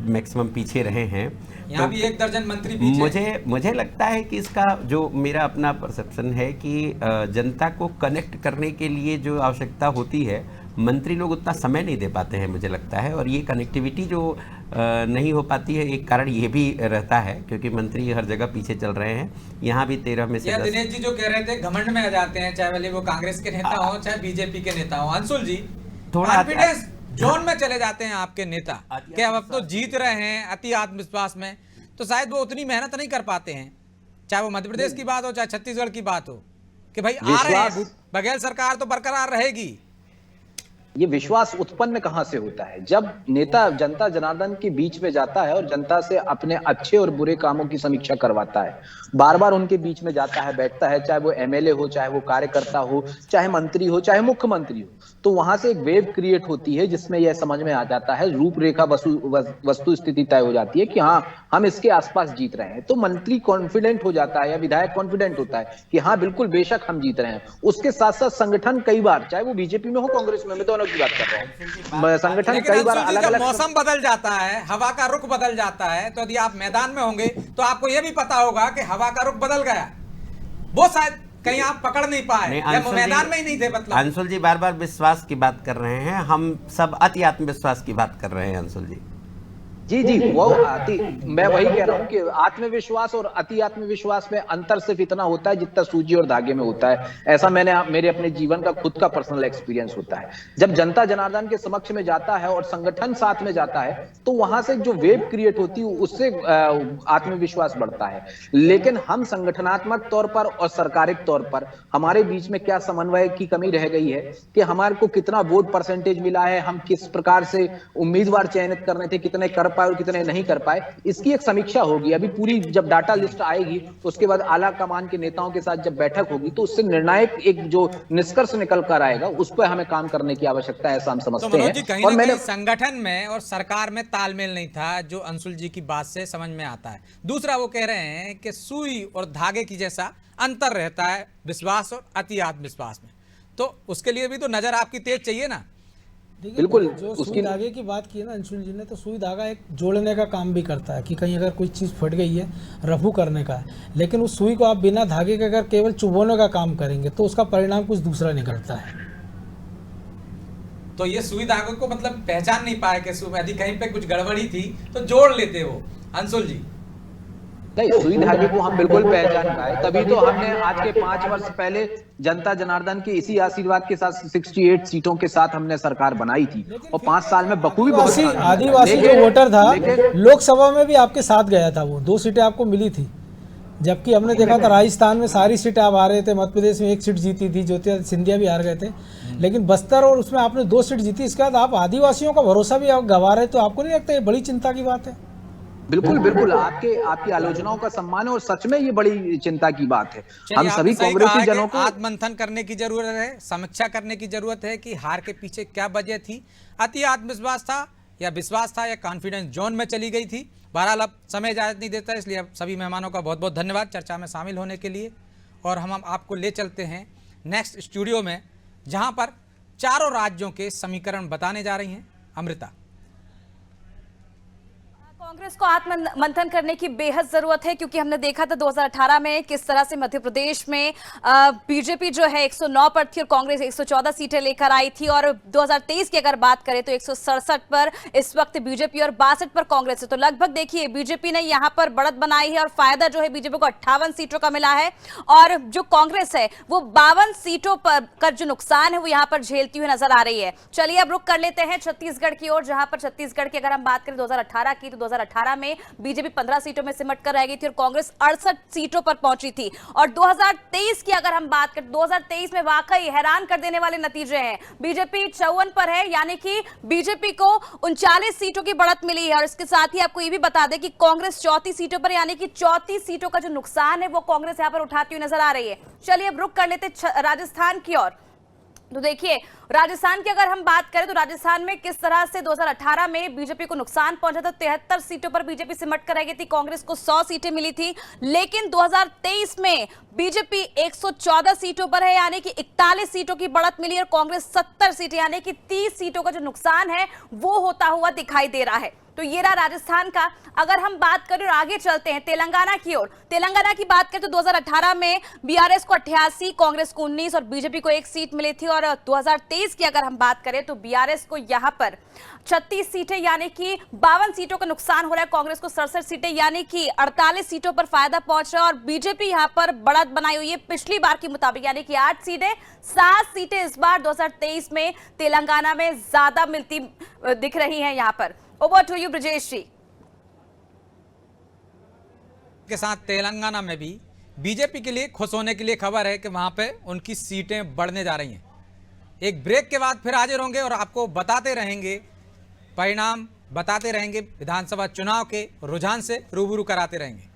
मैक्सिमम पीछे रहे हैं। यहाँ भी 1 दर्जन मंत्री पीछे। मुझे लगता है कि इसका जो मेरा अपना परसेप्शन है कि जनता को कनेक्ट करने के लिए जो आवश्यकता होती है मंत्री लोग उतना समय नहीं दे पाते हैं मुझे लगता है। और ये कनेक्टिविटी जो नहीं हो पाती है, एक कारण ये भी रहता है क्योंकि मंत्री हर जगह पीछे चल रहे हैं। यहाँ भी 13 में से 10। दिनेश जी जो कह रहे थे घमंड में आ जाते हैं, चाहे भले वो कांग्रेस के नेता हो चाहे बीजेपी के नेता हो। अंशुल जी, थोड़ा कॉन्फिडेंस जोन में चले जाते हैं आपके नेता कि अब तो जीत रहे हैं, अति आत्मविश्वास में, तो शायद वो उतनी मेहनत नहीं कर पाते हैं, चाहे वो मध्य प्रदेश की बात हो चाहे छत्तीसगढ़ की बात हो, कि भाई आ रहे हैं, बघेल सरकार तो बरकरार रहेगी। ये विश्वास उत्पन्न कहां से होता है? जब नेता जनता जनार्दन के बीच में जाता है और जनता से अपने अच्छे और बुरे कामों की समीक्षा करवाता है, बार बार उनके बीच में जाता है, बैठता है, चाहे वो एमएलए हो, चाहे वो कार्यकर्ता हो, चाहे मंत्री हो, चाहे मुख्यमंत्री हो, तो वहां से एक वेव क्रिएट होती है जिसमें यह समझ में आ जाता है, रूपरेखा वस्तु स्थिति तय हो जाती है कि हाँ हम इसके आसपास जीत रहे हैं। तो मंत्री कॉन्फिडेंट हो जाता है या विधायक कॉन्फिडेंट होता है कि हाँ बिल्कुल बेशक हम जीत रहे हैं। उसके साथ साथ संगठन कई बार, चाहे वो बीजेपी में हो कांग्रेस में, मैं तो चुनाव की बात कर रहा हूँ। संगठन लेकिन कई बार अंशुल जी, अलग जब अलग मौसम बदल जाता है, हवा का रुख बदल जाता है, तो यदि आप मैदान में होंगे तो आपको यह भी पता होगा कि हवा का रुख बदल गया, वो शायद कहीं आप पकड़ नहीं पाए या मैदान में ही नहीं थे। मतलब अंशुल जी बार बार विश्वास की बात कर रहे हैं, हम सब अति आत्मविश्वास की बात कर रहे हैं अंशुल जी। जी वो मैं वही कह रहा हूँ कि आत्मविश्वास और अति आत्मविश्वास में अंतर सिर्फ इतना होता है जितना सूजी और धागे में होता है। ऐसा मेरे अपने जीवन का खुद का पर्सनल एक्सपीरियंस होता है। जब जनता जनार्दन के समक्ष में जाता है और संगठन साथ में जाता है तो वहां से जो वेव क्रिएट होती है उससे आत्मविश्वास बढ़ता है। लेकिन हम संगठनात्मक तौर पर और सरकारिक तौर पर हमारे बीच में क्या समन्वय की कमी रह गई है कि हमारे को कितना वोट परसेंटेज मिला है, हम किस प्रकार से उम्मीदवार चयनित कर रहे थे, कितने कर पाए और कितने नहीं कर पाए, इसकी एक समीक्षा होगी। अभी पूरी जब डाटा लिस्ट आएगी उसके बाद आला कमान के नेताओं के साथ जब बैठक होगी तो उससे निर्णायक एक जो निष्कर्ष निकल कर आएगा उस पर हमें काम करने की आवश्यकता है, ऐसा हम समझते हैं। और मैंने संगठन में और सरकार में तालमेल नहीं था, जो अंशुल जी की बात से समझ में आता है। दूसरा वो कह रहे हैं कि सुई और धागे की जैसा अंतर रहता है विश्वास और अति आत्मविश्वास में, तो उसके लिए भी तो नजर आपकी तेज चाहिए ना। बिल्कुल, जो सुई धागे की बात की है ना अंशुल जी ने, तो सुई धागा एक जोड़ने का काम भी करता है कि कहीं अगर कोई चीज़ फट गई है, रफू करने का है, लेकिन उस सुई को आप बिना धागे के अगर केवल चुभोने का काम करेंगे तो उसका परिणाम कुछ दूसरा निकलता है। तो ये सुई धागे को मतलब पहचान नहीं पाए कि यदि कहीं पे कुछ गड़बड़ी थी तो जोड़ लेते हो अंशुल जी। नहीं, सुई धागे को हम बिल्कुल पहचान पाए, तभी तो हमने आज के 5 वर्ष पहले जनता जनार्दन के इसी आशीर्वाद के साथ 68 सीटों के साथ हमने सरकार बनाई थी और 5 साल में बखूबी बहुत आदिवासी जो वोटर था लोकसभा में भी आपके साथ गया था, वो 2 सीटें आपको मिली थी, जबकि हमने देखा था राजस्थान में सारी सीटें आप हारे थे, मध्य प्रदेश में 1 सीट जीती थी, ज्योतिरादित्य सिंधिया भी हार गए थे, लेकिन बस्तर और उसमें आपने 2 सीट जीती। इसके बाद आप आदिवासियों का भरोसा भी आप गंवा रहे, तो आपको नहीं लगता ये बड़ी चिंता की बात है? बिल्कुल आपकी आलोचनाओं का सम्मान है और सच में ये बड़ी चिंता की बात है। हम सभी कांग्रेसी जनों को आत्ममंथन करने की जरूरत है, समीक्षा करने की जरूरत है कि हार के पीछे क्या वजह थी, अति आत्मविश्वास था या विश्वास था या कॉन्फिडेंस जोन में चली गई थी। बहरहाल अब समय इजाजत नहीं देता, इसलिए अब सभी मेहमानों का बहुत बहुत धन्यवाद चर्चा में शामिल होने के लिए। और हम आपको ले चलते हैं नेक्स्ट स्टूडियो में, जहां पर चारों राज्यों के समीकरण बताने जा रही हैं अमृता। कांग्रेस को आत्ममंथन करने की बेहद जरूरत है, क्योंकि हमने देखा था 2018 में किस तरह से मध्य प्रदेश में बीजेपी जो है 109 पर थी और कांग्रेस 114 सीटें लेकर आई थी, और 2023 की अगर बात करें तो 167 पर इस वक्त बीजेपी और 62 पर कांग्रेस है। तो लगभग देखिए बीजेपी ने यहां पर बढ़त बनाई है और फायदा जो है बीजेपी को 58 सीटों का मिला है, और जो कांग्रेस है वो 52 सीटों पर का जो नुकसान है वो यहां पर झेलती हुई नजर आ रही है। चलिए अब रुक कर लेते हैं छत्तीसगढ़ की ओर, जहां पर छत्तीसगढ़ की अगर हम बात करें 2018 की, तो 2018 में बीजेपी 15 सीटों में सिमट कर रह गई थी और कांग्रेस 68 सीटों पर पहुंची थी। और 2023 की अगर हम बात करें, 2023 में वाकई हैरान कर देने वाले नतीजे हैं। बीजेपी 54 पर है, यानी कि बीजेपी को 39 सीटों की बढ़त मिली है। और इसके साथ ही आपको ये भी बता दें कि कांग्रेस 34 सीटों पर, यानी कि 34 सीटों का जो नुकसान है वो कांग्रेस यहां पर उठाती हुई नजर आ रही है। चलिए अब रुक कर लेते राजस्थान की ओर। तो देखिए राजस्थान की अगर हम बात करें तो राजस्थान में किस तरह से 2018 में बीजेपी को नुकसान पहुंचा था। 73 सीटों पर बीजेपी सिमट कर रह गई थी, कांग्रेस को 100 सीटें मिली थी। लेकिन 2023 में बीजेपी 114 सीटों पर है, यानी कि 41 सीटों की बढ़त मिली और कांग्रेस 70 सीटें, यानी कि 30 सीटों का जो नुकसान है वो होता हुआ दिखाई दे रहा है। तो ये रहा राजस्थान का। अगर हम बात करें और आगे चलते हैं तेलंगाना की ओर, तेलंगाना की बात करें तो 2018 में बीआरएस को 88, कांग्रेस को 19 और बीजेपी को 1 सीट मिली थी। और 2023 की अगर हम बात करें तो बीआरएस को यहां पर 36 सीटें, यानी कि 52 सीटों का नुकसान हो रहा है, कांग्रेस को 67 सीटें, यानी कि 48 सीटों पर फायदा पहुंच रहा है। और बीजेपी यहां पर बढ़त बनाई हुई है पिछली बार के मुताबिक, यानी कि 8 सीटें, 7 सीटें इस बार 2023 में तेलंगाना में ज्यादा मिलती दिख रही हैं यहां पर। ओवर टू यू ब्रजेश जी। के साथ तेलंगाना में भी बीजेपी के लिए खुश होने के लिए खबर है कि वहां पे उनकी सीटें बढ़ने जा रही हैं। एक ब्रेक के बाद फिर हाजिर होंगे और आपको बताते रहेंगे परिणाम, बताते रहेंगे विधानसभा चुनाव के रुझान से रूबरू कराते रहेंगे।